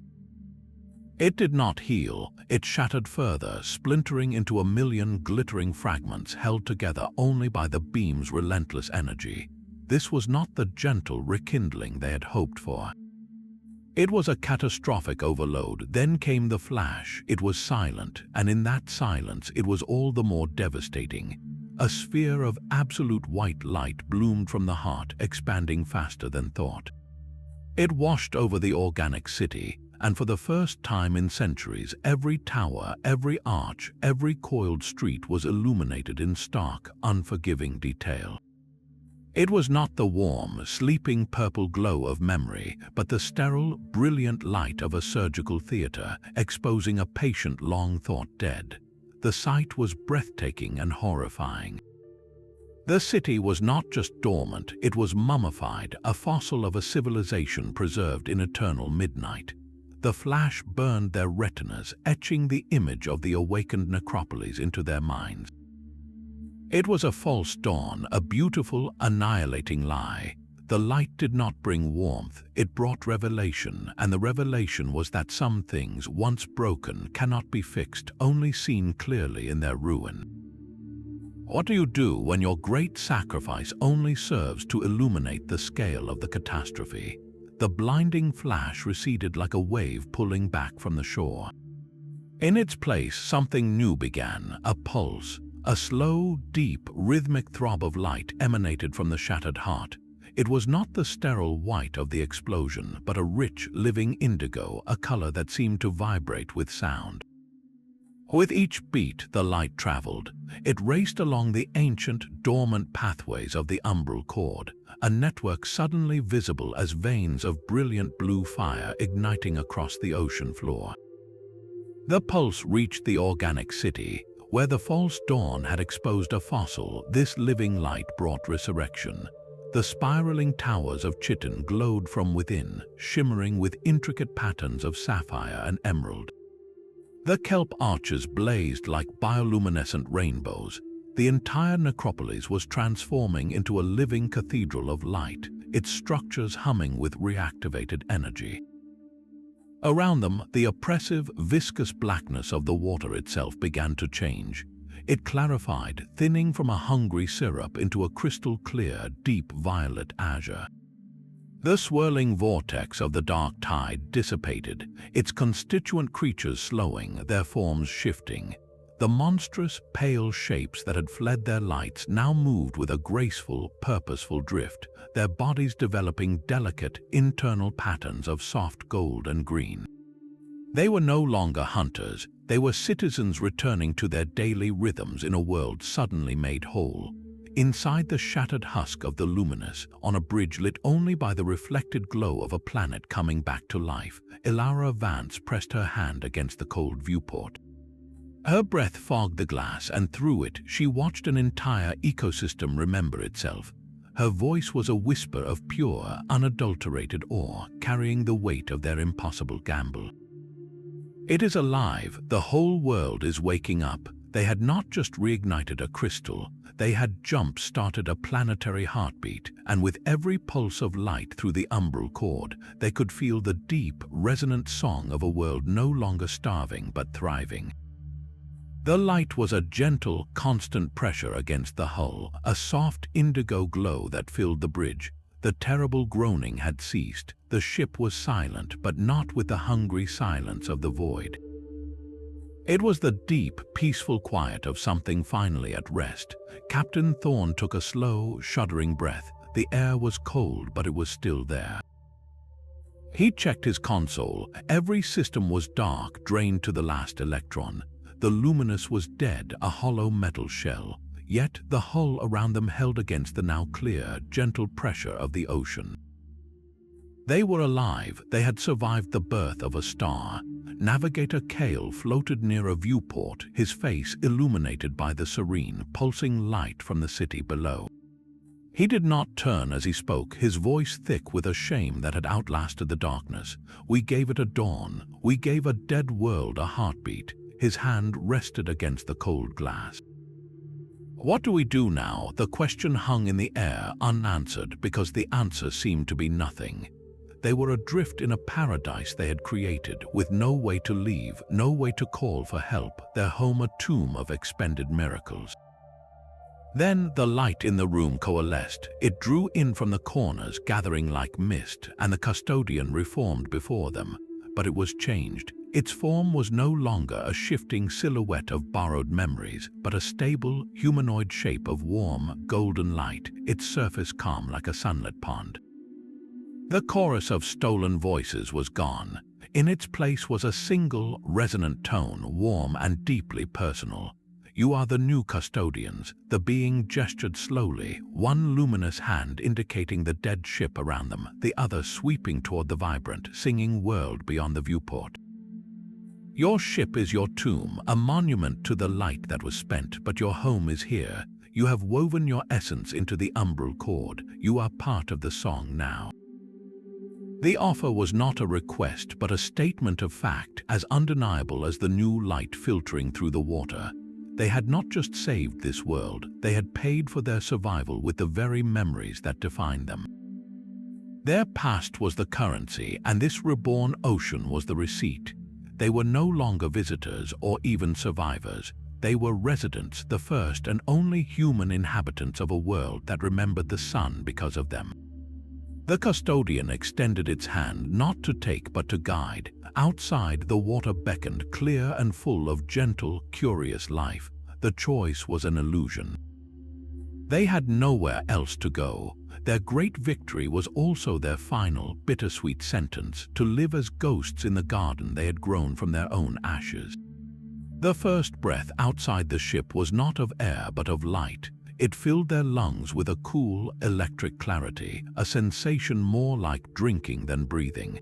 It did not heal, it shattered further, splintering into a million glittering fragments held together only by the beam's relentless energy. This was not the gentle rekindling they had hoped for. It was a catastrophic overload. Then came the flash. It was silent, and in that silence it was all the more devastating. A sphere of absolute white light bloomed from the heart, expanding faster than thought. It washed over the organic city, and for the first time in centuries, every tower, every arch, every coiled street was illuminated in stark, unforgiving detail. It was not the warm, sleeping purple glow of memory, but the sterile, brilliant light of a surgical theater, exposing a patient long thought dead. The sight was breathtaking and horrifying. The city was not just dormant, it was mummified, a fossil of a civilization preserved in eternal midnight. The flash burned their retinas, etching the image of the awakened necropolis into their minds. It was a false dawn, a beautiful, annihilating lie. The light did not bring warmth, it brought revelation, and the revelation was that some things, once broken, cannot be fixed, only seen clearly in their ruin. What do you do when your great sacrifice only serves to illuminate the scale of the catastrophe? The blinding flash receded like a wave pulling back from the shore. In its place, something new began, a pulse. A slow, deep, rhythmic throb of light emanated from the shattered heart. It was not the sterile white of the explosion, but a rich, living indigo, a color that seemed to vibrate with sound. With each beat, the light traveled. It raced along the ancient, dormant pathways of the Umbral Cord, a network suddenly visible as veins of brilliant blue fire igniting across the ocean floor. The pulse reached the organic city. Where the false dawn had exposed a fossil, this living light brought resurrection. The spiraling towers of chitin glowed from within, shimmering with intricate patterns of sapphire and emerald. The kelp arches blazed like bioluminescent rainbows. The entire necropolis was transforming into a living cathedral of light, its structures humming with reactivated energy. Around them, the oppressive, viscous blackness of the water itself began to change. It clarified, thinning from a hungry syrup into a crystal-clear, deep violet azure. The swirling vortex of the dark tide dissipated, its constituent creatures slowing, their forms shifting. The monstrous, pale shapes that had fled their lights now moved with a graceful, purposeful drift, their bodies developing delicate, internal patterns of soft gold and green. They were no longer hunters, they were citizens returning to their daily rhythms in a world suddenly made whole. Inside the shattered husk of the Luminous, on a bridge lit only by the reflected glow of a planet coming back to life, Ilara Vance pressed her hand against the cold viewport. Her breath fogged the glass, and through it she watched an entire ecosystem remember itself. Her voice was a whisper of pure, unadulterated awe, carrying the weight of their impossible gamble. It is alive, the whole world is waking up. They had not just reignited a crystal, they had jump-started a planetary heartbeat, and with every pulse of light through the Umbral Cord, they could feel the deep, resonant song of a world no longer starving but thriving. The light was a gentle, constant pressure against the hull, a soft indigo glow that filled the bridge. The terrible groaning had ceased. The ship was silent, but not with the hungry silence of the void. It was the deep, peaceful quiet of something finally at rest. Captain Thorne took a slow, shuddering breath. The air was cold, but it was still there. He checked his console. Every system was dark, drained to the last electron. The Luminous was dead, a hollow metal shell. Yet the hull around them held against the now clear, gentle pressure of the ocean. They were alive. They had survived the birth of a star. Navigator Kale floated near a viewport, his face illuminated by the serene, pulsing light from the city below. He did not turn as he spoke, his voice thick with a shame that had outlasted the darkness. We gave it a dawn. We gave a dead world a heartbeat. His hand rested against the cold glass. What do we do now? The question hung in the air, unanswered, because the answer seemed to be nothing. They were adrift in a paradise they had created, with no way to leave, no way to call for help, their home a tomb of expended miracles. Then the light in the room coalesced. It drew in from the corners, gathering like mist, and the custodian reformed before them. But it was changed. Its form was no longer a shifting silhouette of borrowed memories, but a stable, humanoid shape of warm, golden light, its surface calm like a sunlit pond. The chorus of stolen voices was gone. In its place was a single, resonant tone, warm and deeply personal. You are the new custodians. The being gestured slowly, one luminous hand indicating the dead ship around them, the other sweeping toward the vibrant, singing world beyond the viewport. Your ship is your tomb, a monument to the light that was spent, but your home is here. You have woven your essence into the Umbral Cord. You are part of the song now. The offer was not a request, but a statement of fact, as undeniable as the new light filtering through the water. They had not just saved this world, they had paid for their survival with the very memories that defined them. Their past was the currency, and this reborn ocean was the receipt. They were no longer visitors or even survivors. They were residents, the first and only human inhabitants of a world that remembered the sun because of them. The custodian extended its hand, not to take but to guide. Outside, the water beckoned, clear and full of gentle, curious life. The choice was an illusion. They had nowhere else to go. Their great victory was also their final, bittersweet sentence, to live as ghosts in the garden they had grown from their own ashes. The first breath outside the ship was not of air but of light. It filled their lungs with a cool, electric clarity, a sensation more like drinking than breathing.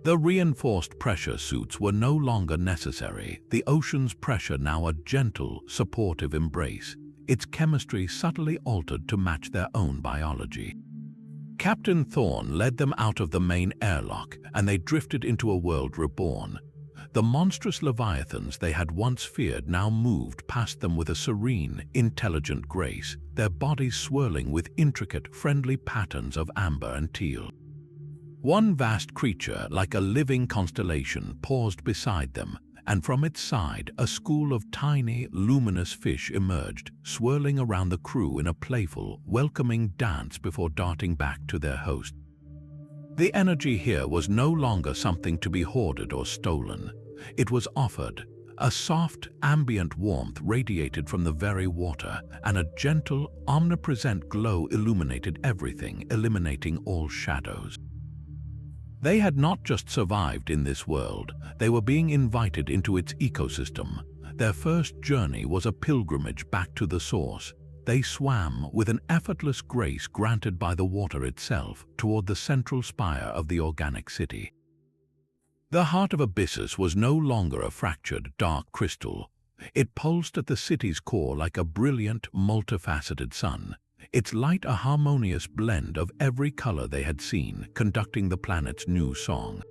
The reinforced pressure suits were no longer necessary, the ocean's pressure now a gentle, supportive embrace. its chemistry subtly altered to match their own biology. Captain Thorne led them out of the main airlock, and they drifted into a world reborn. The monstrous leviathans they had once feared now moved past them with a serene, intelligent grace, their bodies swirling with intricate, friendly patterns of amber and teal. One vast creature, like a living constellation, paused beside them, and from its side a school of tiny, luminous fish emerged, swirling around the crew in a playful, welcoming dance before darting back to their host. The energy here was no longer something to be hoarded or stolen. It was offered. A soft, ambient warmth radiated from the very water, and a gentle, omnipresent glow illuminated everything, eliminating all shadows. They had not just survived in this world, they were being invited into its ecosystem. Their first journey was a pilgrimage back to the source. They swam with an effortless grace granted by the water itself toward the central spire of the organic city. The heart of Abyssus was no longer a fractured, dark crystal. It pulsed at the city's core like a brilliant, multifaceted sun, its light a harmonious blend of every color they had seen, conducting the planet's new song.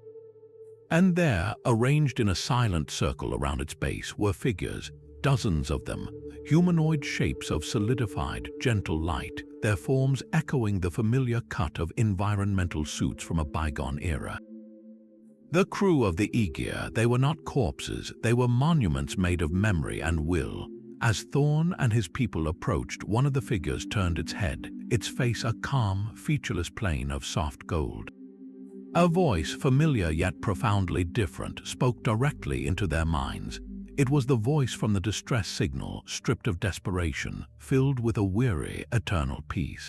And there, arranged in a silent circle around its base, were figures, dozens of them, humanoid shapes of solidified, gentle light, their forms echoing the familiar cut of environmental suits from a bygone era. The crew of the Aegir, they were not corpses, they were monuments made of memory and will. As Thorne and his people approached, one of the figures turned its head, its face a calm, featureless plane of soft gold. A voice, familiar yet profoundly different, spoke directly into their minds. It was the voice from the distress signal, stripped of desperation, filled with a weary, eternal peace.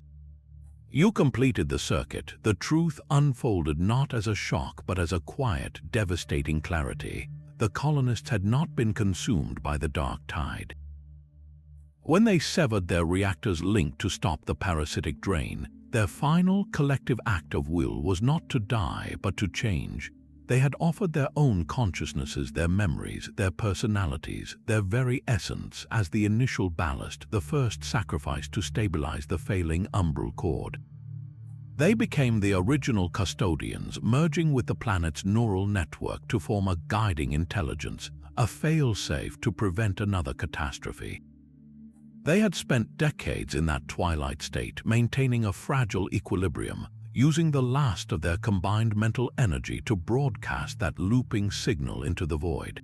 You completed the circuit. The truth unfolded not as a shock, but as a quiet, devastating clarity. The colonists had not been consumed by the dark tide. When they severed their reactor's link to stop the parasitic drain, their final collective act of will was not to die, but to change. They had offered their own consciousnesses, their memories, their personalities, their very essence as the initial ballast, the first sacrifice to stabilize the failing Umbral Cord. They became the original custodians, merging with the planet's neural network to form a guiding intelligence, a fail-safe to prevent another catastrophe. They had spent decades in that twilight state, maintaining a fragile equilibrium, using the last of their combined mental energy to broadcast that looping signal into the void.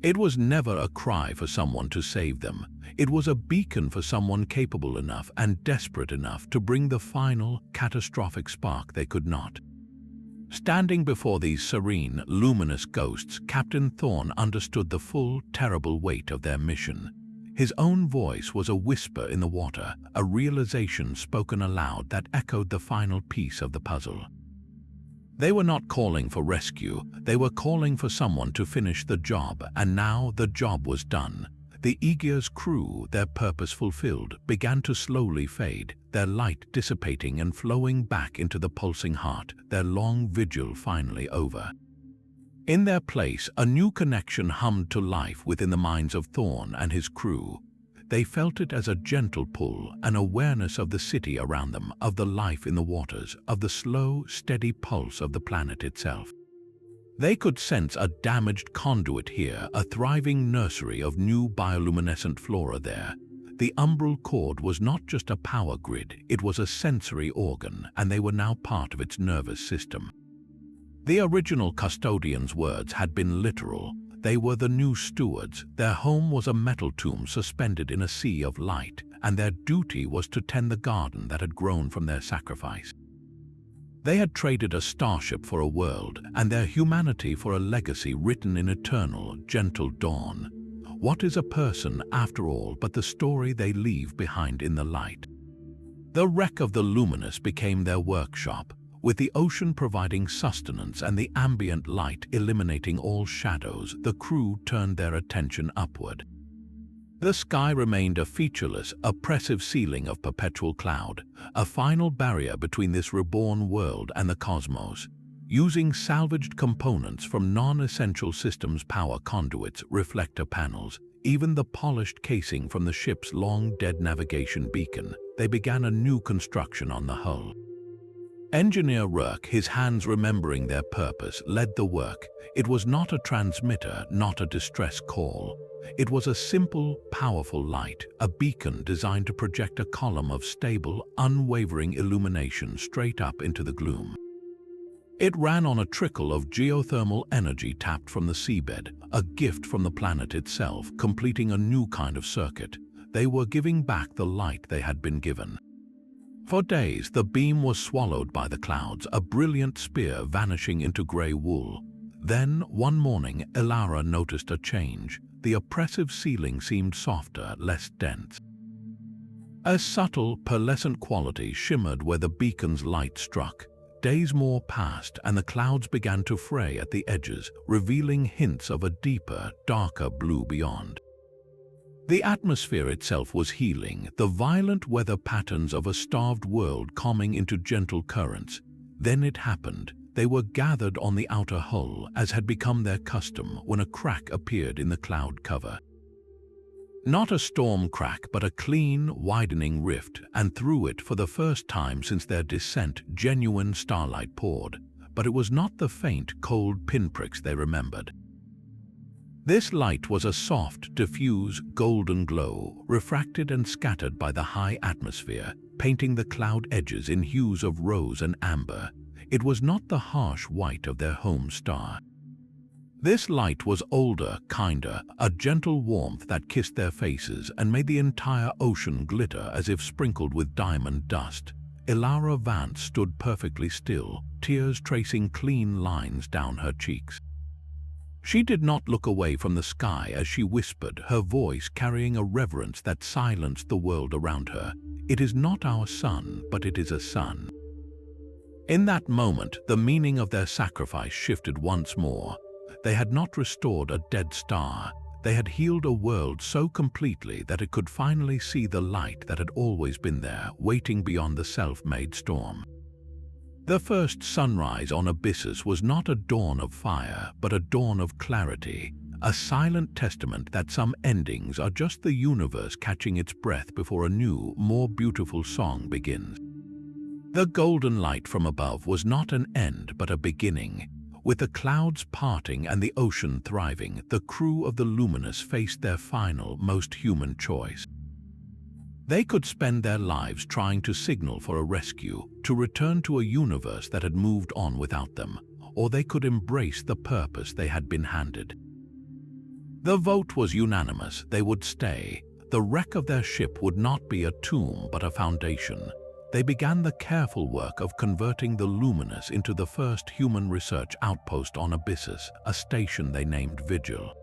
It was never a cry for someone to save them. It was a beacon for someone capable enough and desperate enough to bring the final, catastrophic spark they could not. Standing before these serene, luminous ghosts, Captain Thorne understood the full, terrible weight of their mission. His own voice was a whisper in the water, a realization spoken aloud that echoed the final piece of the puzzle. They were not calling for rescue, they were calling for someone to finish the job, and now the job was done. The Aegir's crew, their purpose fulfilled, began to slowly fade, their light dissipating and flowing back into the pulsing heart, their long vigil finally over. In their place, a new connection hummed to life within the minds of Thorne and his crew. They felt it as a gentle pull, an awareness of the city around them, of the life in the waters, of the slow, steady pulse of the planet itself. They could sense a damaged conduit here, a thriving nursery of new bioluminescent flora there. The Umbral Cord was not just a power grid, it was a sensory organ, and they were now part of its nervous system. The original custodians' words had been literal. They were the new stewards. Their home was a metal tomb suspended in a sea of light, and their duty was to tend the garden that had grown from their sacrifice. They had traded a starship for a world, and their humanity for a legacy written in eternal, gentle dawn. What is a person, after all, but the story they leave behind in the light? The wreck of the Luminous became their workshop, with the ocean providing sustenance and the ambient light eliminating all shadows. The crew turned their attention upward. The sky remained a featureless, oppressive ceiling of perpetual cloud, a final barrier between this reborn world and the cosmos. Using salvaged components from non-essential systems, power conduits, reflector panels, even the polished casing from the ship's long-dead navigation beacon. They began a new construction on the hull. Engineer Rourke, his hands remembering their purpose, led the work. It was not a transmitter, not a distress call. It was a simple, powerful light, a beacon designed to project a column of stable, unwavering illumination straight up into the gloom. It ran on a trickle of geothermal energy tapped from the seabed, a gift from the planet itself, completing a new kind of circuit. They were giving back the light they had been given. For days, the beam was swallowed by the clouds, a brilliant spear vanishing into grey wool. Then, one morning, Elara noticed a change. The oppressive ceiling seemed softer, less dense. A subtle, pearlescent quality shimmered where the beacon's light struck. Days more passed, and the clouds began to fray at the edges, revealing hints of a deeper, darker blue beyond. The atmosphere itself was healing, the violent weather patterns of a starved world calming into gentle currents. Then it happened. They were gathered on the outer hull, as had become their custom, when a crack appeared in the cloud cover. Not a storm crack, but a clean, widening rift, and through it, for the first time since their descent, genuine starlight poured. But it was not the faint, cold pinpricks they remembered. This light was a soft, diffuse, golden glow, refracted and scattered by the high atmosphere, painting the cloud edges in hues of rose and amber. It was not the harsh white of their home star. This light was older, kinder, a gentle warmth that kissed their faces and made the entire ocean glitter as if sprinkled with diamond dust. Elara Vance stood perfectly still, tears tracing clean lines down her cheeks. She did not look away from the sky as she whispered, her voice carrying a reverence that silenced the world around her. "It is not our sun, but it is a sun." In that moment, the meaning of their sacrifice shifted once more. They had not restored a dead star. They had healed a world so completely that it could finally see the light that had always been there, waiting beyond the self-made storm. The first sunrise on Abyssus was not a dawn of fire, but a dawn of clarity, a silent testament that some endings are just the universe catching its breath before a new, more beautiful song begins. The golden light from above was not an end, but a beginning. With the clouds parting and the ocean thriving, the crew of the Luminous faced their final, most human choice. They could spend their lives trying to signal for a rescue, to return to a universe that had moved on without them, or they could embrace the purpose they had been handed. The vote was unanimous. They would stay. The wreck of their ship would not be a tomb, but a foundation. They began the careful work of converting the Luminous into the first human research outpost on Abyssus, a station they named Vigil.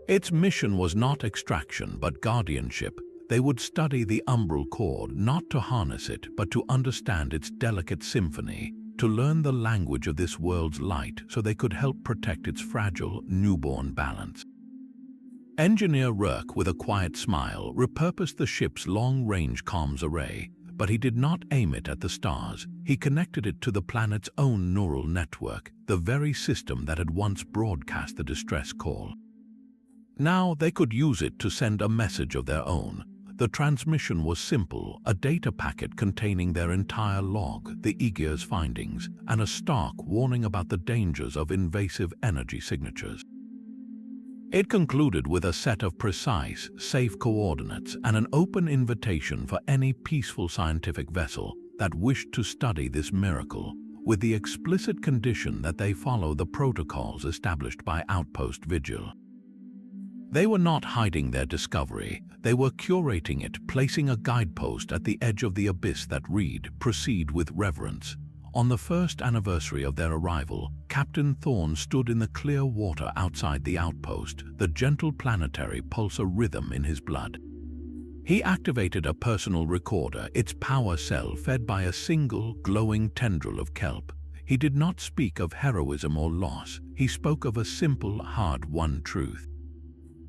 Its mission was not extraction, but guardianship. They would study the Umbral Cord, not to harness it, but to understand its delicate symphony, to learn the language of this world's light so they could help protect its fragile, newborn balance. Engineer Rourke, with a quiet smile, repurposed the ship's long-range comms array, but he did not aim it at the stars. He connected it to the planet's own neural network, the very system that had once broadcast the distress call. Now they could use it to send a message of their own. The transmission was simple, a data packet containing their entire log, the Aegir's findings, and a stark warning about the dangers of invasive energy signatures. It concluded with a set of precise, safe coordinates and an open invitation for any peaceful scientific vessel that wished to study this miracle, with the explicit condition that they follow the protocols established by Outpost Vigil. They were not hiding their discovery, they were curating it, placing a guidepost at the edge of the abyss that read, "Proceed with reverence." On the first anniversary of their arrival, Captain Thorne stood in the clear water outside the outpost, the gentle planetary pulse a rhythm in his blood. He activated a personal recorder, its power cell fed by a single, glowing tendril of kelp. He did not speak of heroism or loss, he spoke of a simple, hard-won truth.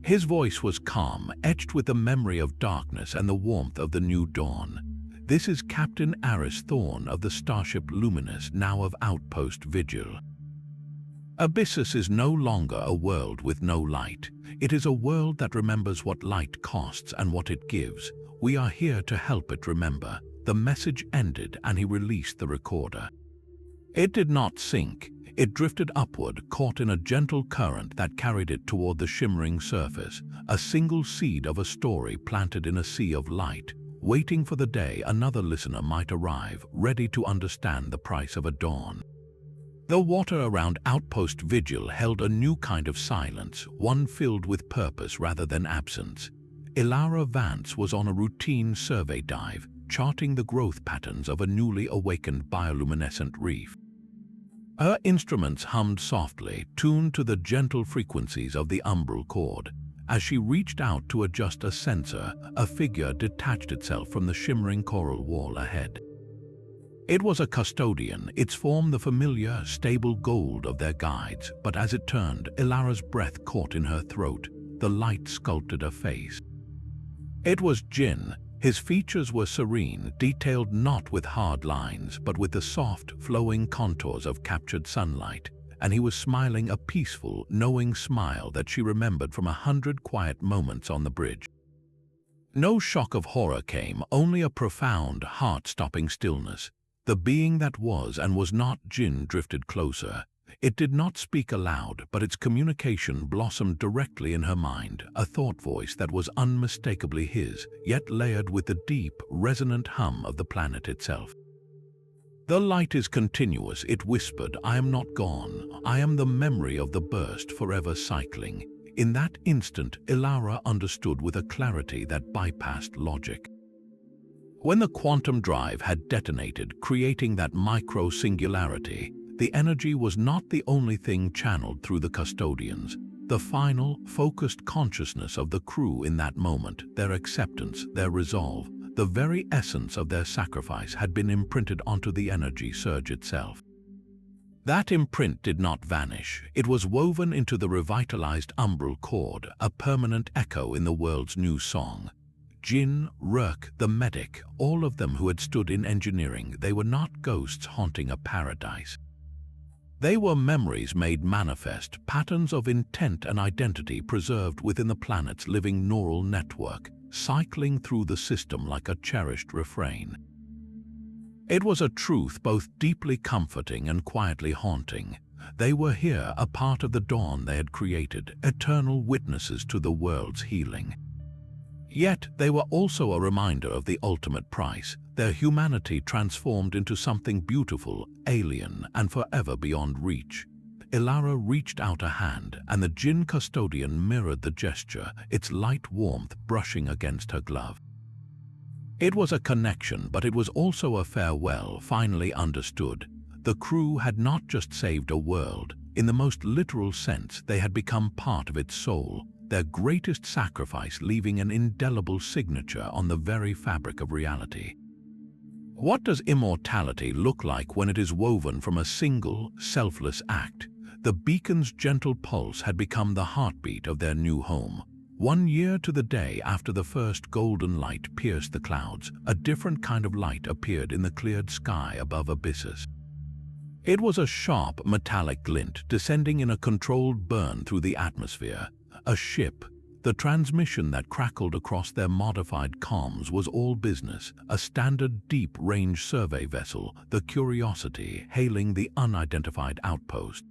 His voice was calm, etched with the memory of darkness and the warmth of the new dawn. "This is Captain Aris Thorne of the starship Luminous, now of Outpost Vigil." Abyssus is no longer a world with no light. It is a world that remembers what light costs and what it gives. We are here to help it remember. The message ended and he released the recorder. It did not sink. It drifted upward, caught in a gentle current that carried it toward the shimmering surface, a single seed of a story planted in a sea of light, waiting for the day another listener might arrive, ready to understand the price of a dawn. The water around Outpost Vigil held a new kind of silence, one filled with purpose rather than absence. Ilara Vance was on a routine survey dive, charting the growth patterns of a newly awakened bioluminescent reef. Her instruments hummed softly, tuned to the gentle frequencies of the Umbral Cord. As she reached out to adjust a sensor, a figure detached itself from the shimmering coral wall ahead. It was a custodian, its form the familiar, stable gold of their guides, but as it turned, Ilara's breath caught in her throat. The light sculpted a face. It was Jin. His features were serene, detailed not with hard lines, but with the soft, flowing contours of captured sunlight, and he was smiling a peaceful, knowing smile that she remembered from 100 quiet moments on the bridge. No shock of horror came, only a profound, heart-stopping stillness. The being that was and was not Jin drifted closer. It did not speak aloud, but its communication blossomed directly in her mind, a thought voice that was unmistakably his, yet layered with the deep, resonant hum of the planet itself. "The light is continuous," it whispered. "I am not gone. I am the memory of the burst, forever cycling." In that instant, Ilara understood with a clarity that bypassed logic. When the quantum drive had detonated, creating that micro-singularity, the energy was not the only thing channeled through the custodians. The final, focused consciousness of the crew in that moment, their acceptance, their resolve, the very essence of their sacrifice had been imprinted onto the energy surge itself. That imprint did not vanish. It was woven into the revitalized Umbral Cord, a permanent echo in the world's new song. Jin, Rurk, the medic, all of them who had stood in engineering, they were not ghosts haunting a paradise. They were memories made manifest, patterns of intent and identity preserved within the planet's living neural network, cycling through the system like a cherished refrain. It was a truth both deeply comforting and quietly haunting. They were here, a part of the dawn they had created, eternal witnesses to the world's healing. Yet they were also a reminder of the ultimate price, their humanity transformed into something beautiful, alien, and forever beyond reach. Ilara reached out a hand, and the Jin custodian mirrored the gesture, its light warmth brushing against her glove. It was a connection, but it was also a farewell, finally understood. The crew had not just saved a world. In the most literal sense, they had become part of its soul, their greatest sacrifice leaving an indelible signature on the very fabric of reality. What does immortality look like when it is woven from a single, selfless act? The beacon's gentle pulse had become the heartbeat of their new home. 1 year to the day after the first golden light pierced the clouds, a different kind of light appeared in the cleared sky above Abyssus. It was a sharp, metallic glint descending in a controlled burn through the atmosphere. A ship. The transmission that crackled across their modified comms was all business, a standard deep-range survey vessel, the Curiosity, hailing the unidentified outpost.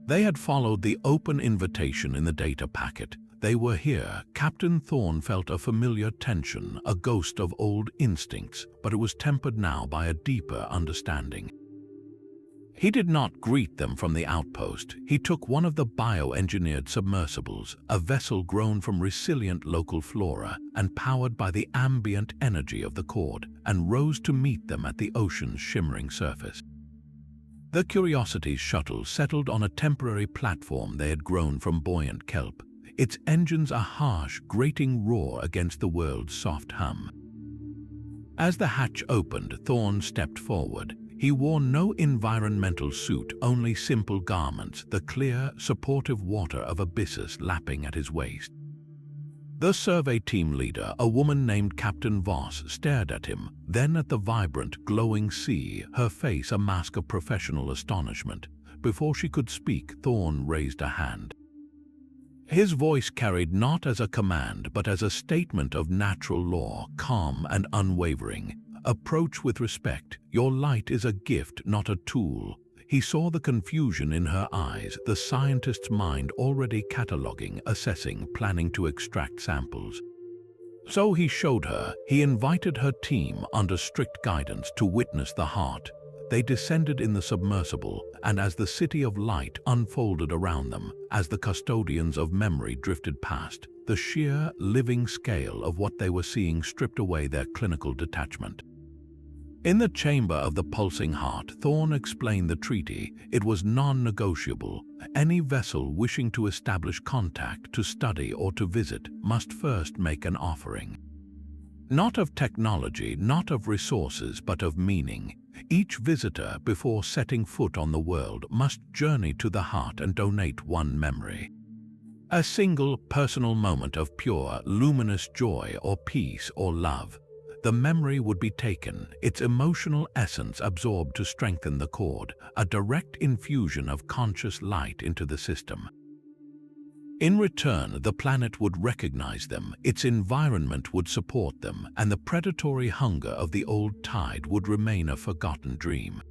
They had followed the open invitation in the data packet. They were here. Captain Thorne felt a familiar tension, a ghost of old instincts, but it was tempered now by a deeper understanding. He did not greet them from the outpost. He took one of the bioengineered submersibles, a vessel grown from resilient local flora and powered by the ambient energy of the cord, and rose to meet them at the ocean's shimmering surface. The Curiosity's shuttle settled on a temporary platform they had grown from buoyant kelp, its engines a harsh, grating roar against the world's soft hum. As the hatch opened, Thorne stepped forward. He wore no environmental suit, only simple garments, the clear, supportive water of Abyssus lapping at his waist. The survey team leader, a woman named Captain Voss, stared at him, then at the vibrant, glowing sea, her face a mask of professional astonishment. before she could speak, Thorne raised a hand. His voice carried not as a command, but as a statement of natural law, calm and unwavering. Approach with respect. Your light is a gift, not a tool. He saw the confusion in her eyes, the scientist's mind already cataloging, assessing, planning to extract samples. So he showed her. He invited her team, under strict guidance, to witness the heart. They descended in the submersible, and as the city of light unfolded around them, as the custodians of memory drifted past, the sheer, living scale of what they were seeing stripped away their clinical detachment. In the chamber of the pulsing heart, Thorne explained the treaty. It was non-negotiable. Any vessel wishing to establish contact, to study or to visit, must first make an offering. Not of technology, not of resources, but of meaning. Each visitor, before setting foot on the world, must journey to the heart and donate one memory. A single personal moment of pure, luminous joy or peace or love. The memory would be taken, its emotional essence absorbed to strengthen the cord, a direct infusion of conscious light into the system. In return, the planet would recognize them, its environment would support them, and the predatory hunger of the old tide would remain a forgotten dream.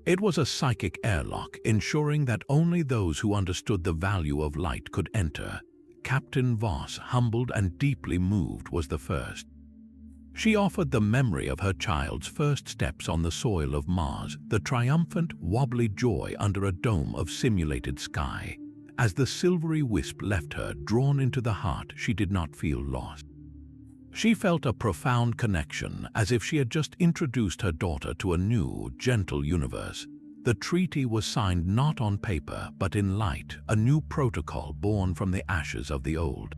It was a psychic airlock, ensuring that only those who understood the value of light could enter. Captain Voss, humbled and deeply moved, was the first. She offered the memory of her child's first steps on the soil of Mars, the triumphant, wobbly joy under a dome of simulated sky. As the silvery wisp left her, drawn into the heart, she did not feel lost. She felt a profound connection, as if she had just introduced her daughter to a new, gentle universe. The treaty was signed not on paper, but in light, a new protocol born from the ashes of the old.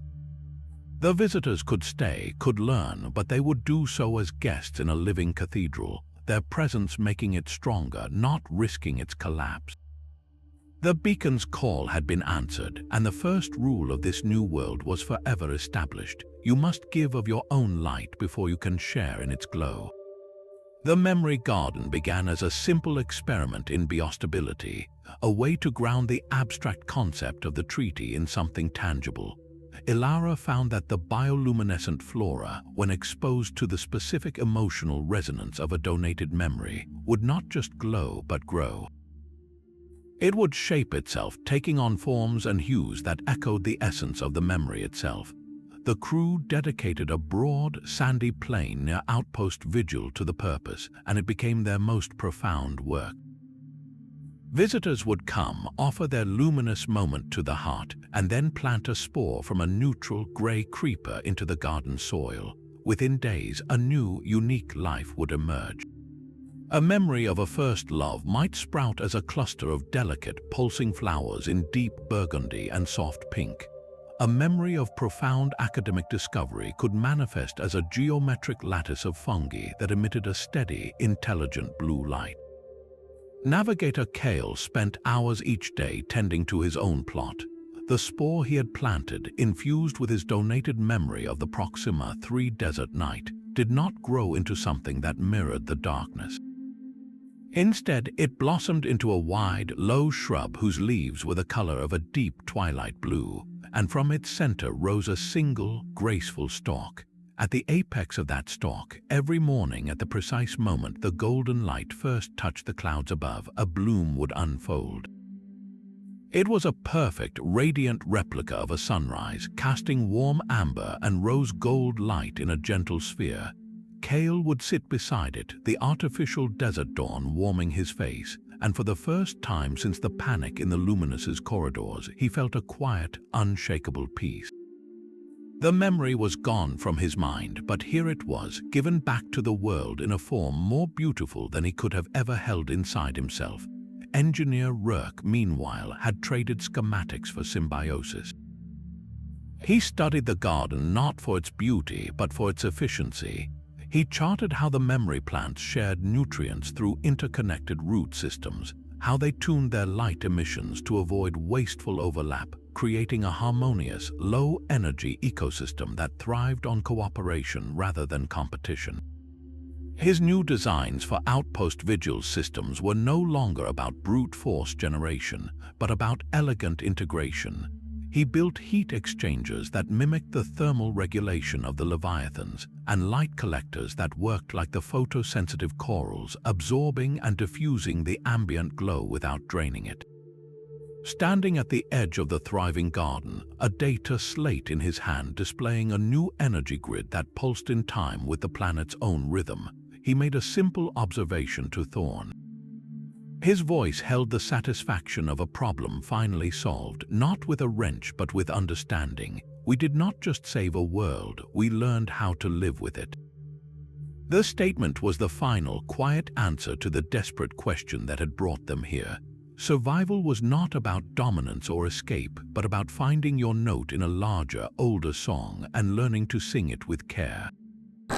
The visitors could stay, could learn, but they would do so as guests in a living cathedral, their presence making it stronger, not risking its collapse. The beacon's call had been answered, and the first rule of this new world was forever established. You must give of your own light before you can share in its glow. The memory garden began as a simple experiment in biostability, a way to ground the abstract concept of the treaty in something tangible. Ilara found that the bioluminescent flora, when exposed to the specific emotional resonance of a donated memory, would not just glow but grow. It would shape itself, taking on forms and hues that echoed the essence of the memory itself. The crew dedicated a broad, sandy plain near Outpost Vigil to the purpose, and it became their most profound work. Visitors would come, offer their luminous moment to the heart, and then plant a spore from a neutral grey creeper into the garden soil. Within days, a new, unique life would emerge. A memory of a first love might sprout as a cluster of delicate, pulsing flowers in deep burgundy and soft pink. A memory of profound academic discovery could manifest as a geometric lattice of fungi that emitted a steady, intelligent blue light. Navigator Kale spent hours each day tending to his own plot. The spore he had planted, infused with his donated memory of the Proxima 3 desert night, did not grow into something that mirrored the darkness. Instead, it blossomed into a wide, low shrub whose leaves were the color of a deep twilight blue, and from its center rose a single, graceful stalk. At the apex of that stalk, every morning at the precise moment the golden light first touched the clouds above, a bloom would unfold. It was a perfect, radiant replica of a sunrise, casting warm amber and rose gold light in a gentle sphere. Kale would sit beside it, the artificial desert dawn warming his face, and for the first time since the panic in the Luminous's corridors, he felt a quiet, unshakable peace. The memory was gone from his mind, but here it was, given back to the world in a form more beautiful than he could have ever held inside himself. Engineer Rourke, meanwhile, had traded schematics for symbiosis. He studied the garden not for its beauty, but for its efficiency. He charted how the memory plants shared nutrients through interconnected root systems, how they tuned their light emissions to avoid wasteful overlap, creating a harmonious, low-energy ecosystem that thrived on cooperation rather than competition. His new designs for outpost vigil systems were no longer about brute force generation, but about elegant integration. He built heat exchangers that mimicked the thermal regulation of the leviathans, and light collectors that worked like the photosensitive corals, absorbing and diffusing the ambient glow without draining it. Standing at the edge of the thriving garden, a data slate in his hand displaying a new energy grid that pulsed in time with the planet's own rhythm, he made a simple observation to Thorne. His voice held the satisfaction of a problem finally solved, not with a wrench but with understanding. We did not just save a world, we learned how to live with it. The statement was the final, quiet answer to the desperate question that had brought them here. Survival was not about dominance or escape, but about finding your note in a larger, older song and learning to sing it with care.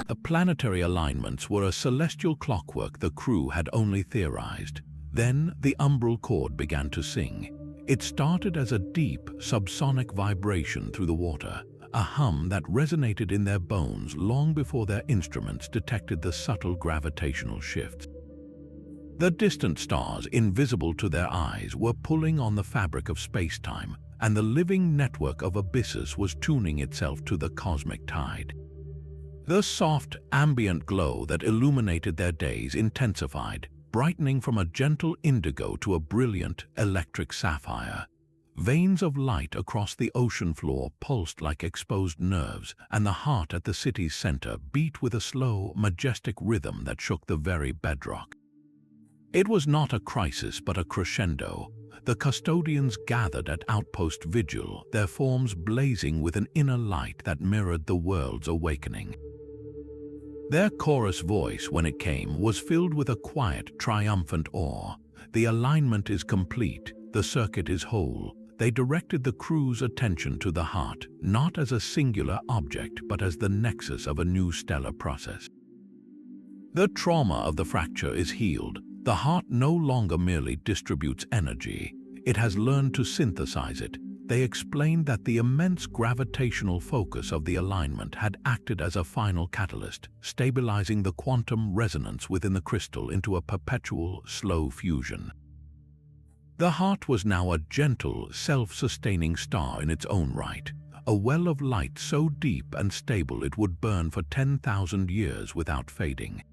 The planetary alignments were a celestial clockwork the crew had only theorized. Then the Umbral Cord began to sing. It started as a deep, subsonic vibration through the water, a hum that resonated in their bones long before their instruments detected the subtle gravitational shifts. The distant stars, invisible to their eyes, were pulling on the fabric of space-time, and the living network of Abyssus was tuning itself to the cosmic tide. The soft, ambient glow that illuminated their days intensified, brightening from a gentle indigo to a brilliant electric sapphire. Veins of light across the ocean floor pulsed like exposed nerves, and the heart at the city's center beat with a slow, majestic rhythm that shook the very bedrock. It was not a crisis but a crescendo. The custodians gathered at Outpost Vigil, their forms blazing with an inner light that mirrored the world's awakening. Their chorus voice, when it came, was filled with a quiet, triumphant awe. The alignment is complete, the circuit is whole. They directed the crew's attention to the heart, not as a singular object, but as the nexus of a new stellar process. The trauma of the fracture is healed. The heart no longer merely distributes energy. It has learned to synthesize it. They explained that the immense gravitational focus of the alignment had acted as a final catalyst, stabilizing the quantum resonance within the crystal into a perpetual, slow fusion. The heart was now a gentle, self-sustaining star in its own right, a well of light so deep and stable it would burn for 10,000 years without fading.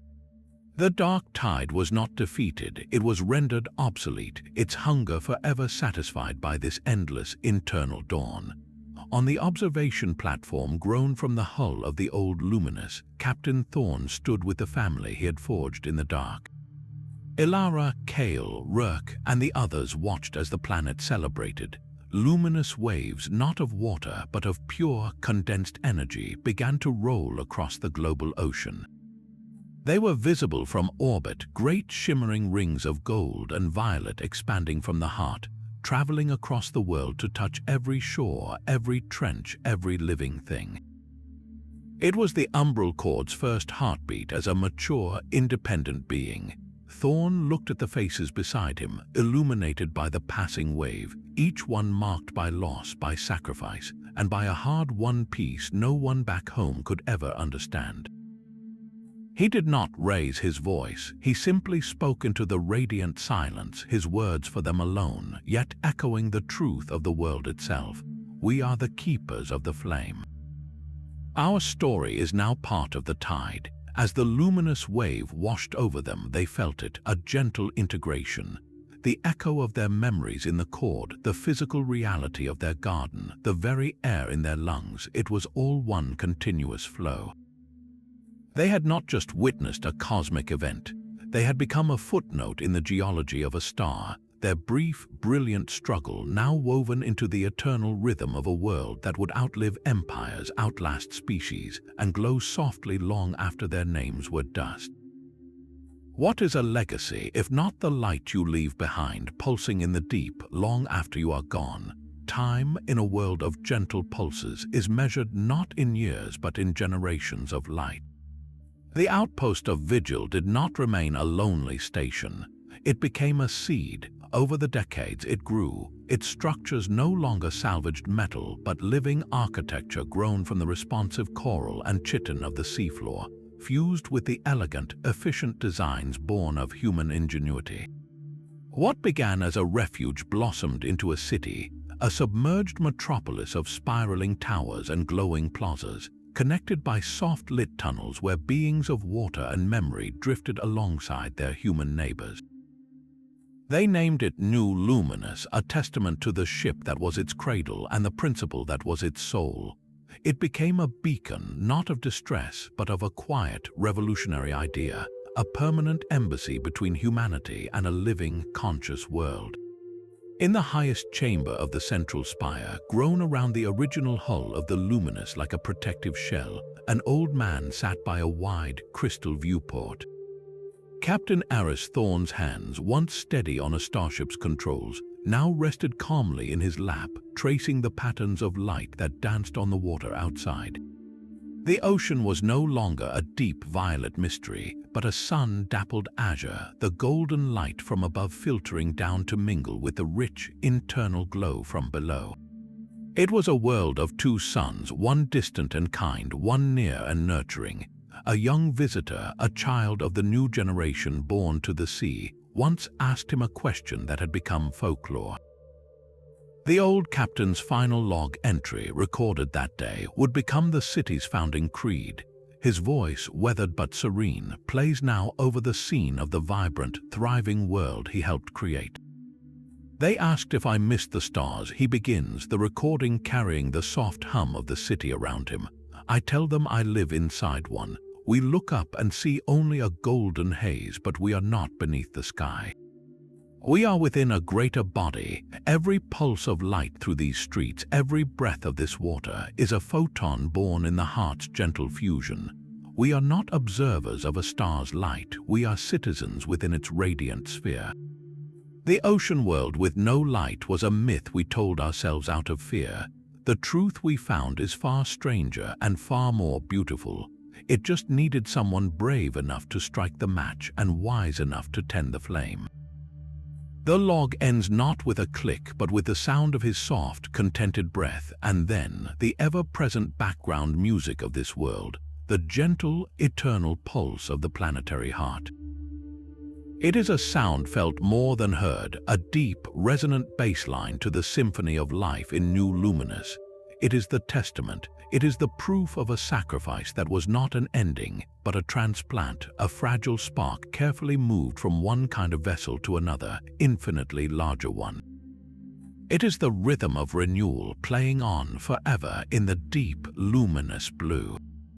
The dark tide was not defeated, it was rendered obsolete, its hunger forever satisfied by this endless internal dawn. On the observation platform grown from the hull of the old Luminous, Captain Thorne stood with the family he had forged in the dark. Ilara, Kale, Rurk, and the others watched as the planet celebrated. Luminous waves, not of water but of pure, condensed energy, began to roll across the global ocean. They were visible from orbit, great shimmering rings of gold and violet expanding from the heart, traveling across the world to touch every shore, every trench, every living thing. It was the Umbral Cord's first heartbeat as a mature, independent being. Thorne looked at the faces beside him, illuminated by the passing wave, each one marked by loss, by sacrifice, and by a hard-won peace no one back home could ever understand. He did not raise his voice, he simply spoke into the radiant silence, his words for them alone, yet echoing the truth of the world itself. We are the keepers of the flame. Our story is now part of the tide. As the luminous wave washed over them, they felt it, a gentle integration. The echo of their memories in the cord, the physical reality of their garden, the very air in their lungs, it was all one continuous flow. They had not just witnessed a cosmic event, they had become a footnote in the geology of a star, their brief, brilliant struggle now woven into the eternal rhythm of a world that would outlive empires, outlast species, and glow softly long after their names were dust. What is a legacy if not the light you leave behind, pulsing in the deep long after you are gone? Time, in a world of gentle pulses, is measured not in years but in generations of light. The outpost of Vigil did not remain a lonely station. It became a seed. Over the decades it grew, its structures no longer salvaged metal but living architecture grown from the responsive coral and chitin of the seafloor. fused with the elegant, efficient designs born of human ingenuity. What began as a refuge blossomed into a city, a submerged metropolis of spiraling towers and glowing plazas, connected by soft-lit tunnels where beings of water and memory drifted alongside their human neighbors. They named it New Luminous, a testament to the ship that was its cradle and the principle that was its soul. It became a beacon not of distress but of a quiet, revolutionary idea, a permanent embassy between humanity and a living, conscious world. In the highest chamber of the central spire, grown around the original hull of the Luminous like a protective shell, an old man sat by a wide, crystal viewport. Captain Aris Thorne's hands, once steady on a starship's controls, now rested calmly in his lap, tracing the patterns of light that danced on the water outside. The ocean was no longer a deep violet mystery, but a sun-dappled azure, the golden light from above filtering down to mingle with the rich, internal glow from below. It was a world of two suns, one distant and kind, one near and nurturing. A young visitor, a child of the new generation born to the sea, once asked him a question that had become folklore. The old captain's final log entry, recorded that day, would become the city's founding creed. His voice, weathered but serene, plays now over the scene of the vibrant, thriving world he helped create. They asked if I missed the stars. He begins, the recording carrying the soft hum of the city around him. I tell them I live inside one. We look up and see only a golden haze, but we are not beneath the sky. We are within a greater body. Every pulse of light through these streets, every breath of this water, is a photon born in the heart's gentle fusion. We are not observers of a star's light, we are citizens within its radiant sphere. The ocean world with no light was a myth we told ourselves out of fear. The truth we found is far stranger and far more beautiful. It just needed someone brave enough to strike the match and wise enough to tend the flame. The log ends not with a click, but with the sound of his soft, contented breath, and then the ever-present background music of this world, the gentle, eternal pulse of the planetary heart. It is a sound felt more than heard, a deep, resonant bass line to the symphony of life in New Luminous. It is the testament, it is the proof of a sacrifice that was not an ending, but a transplant, a fragile spark carefully moved from one kind of vessel to another, infinitely larger one. It is the rhythm of renewal playing on forever in the deep, luminous blue.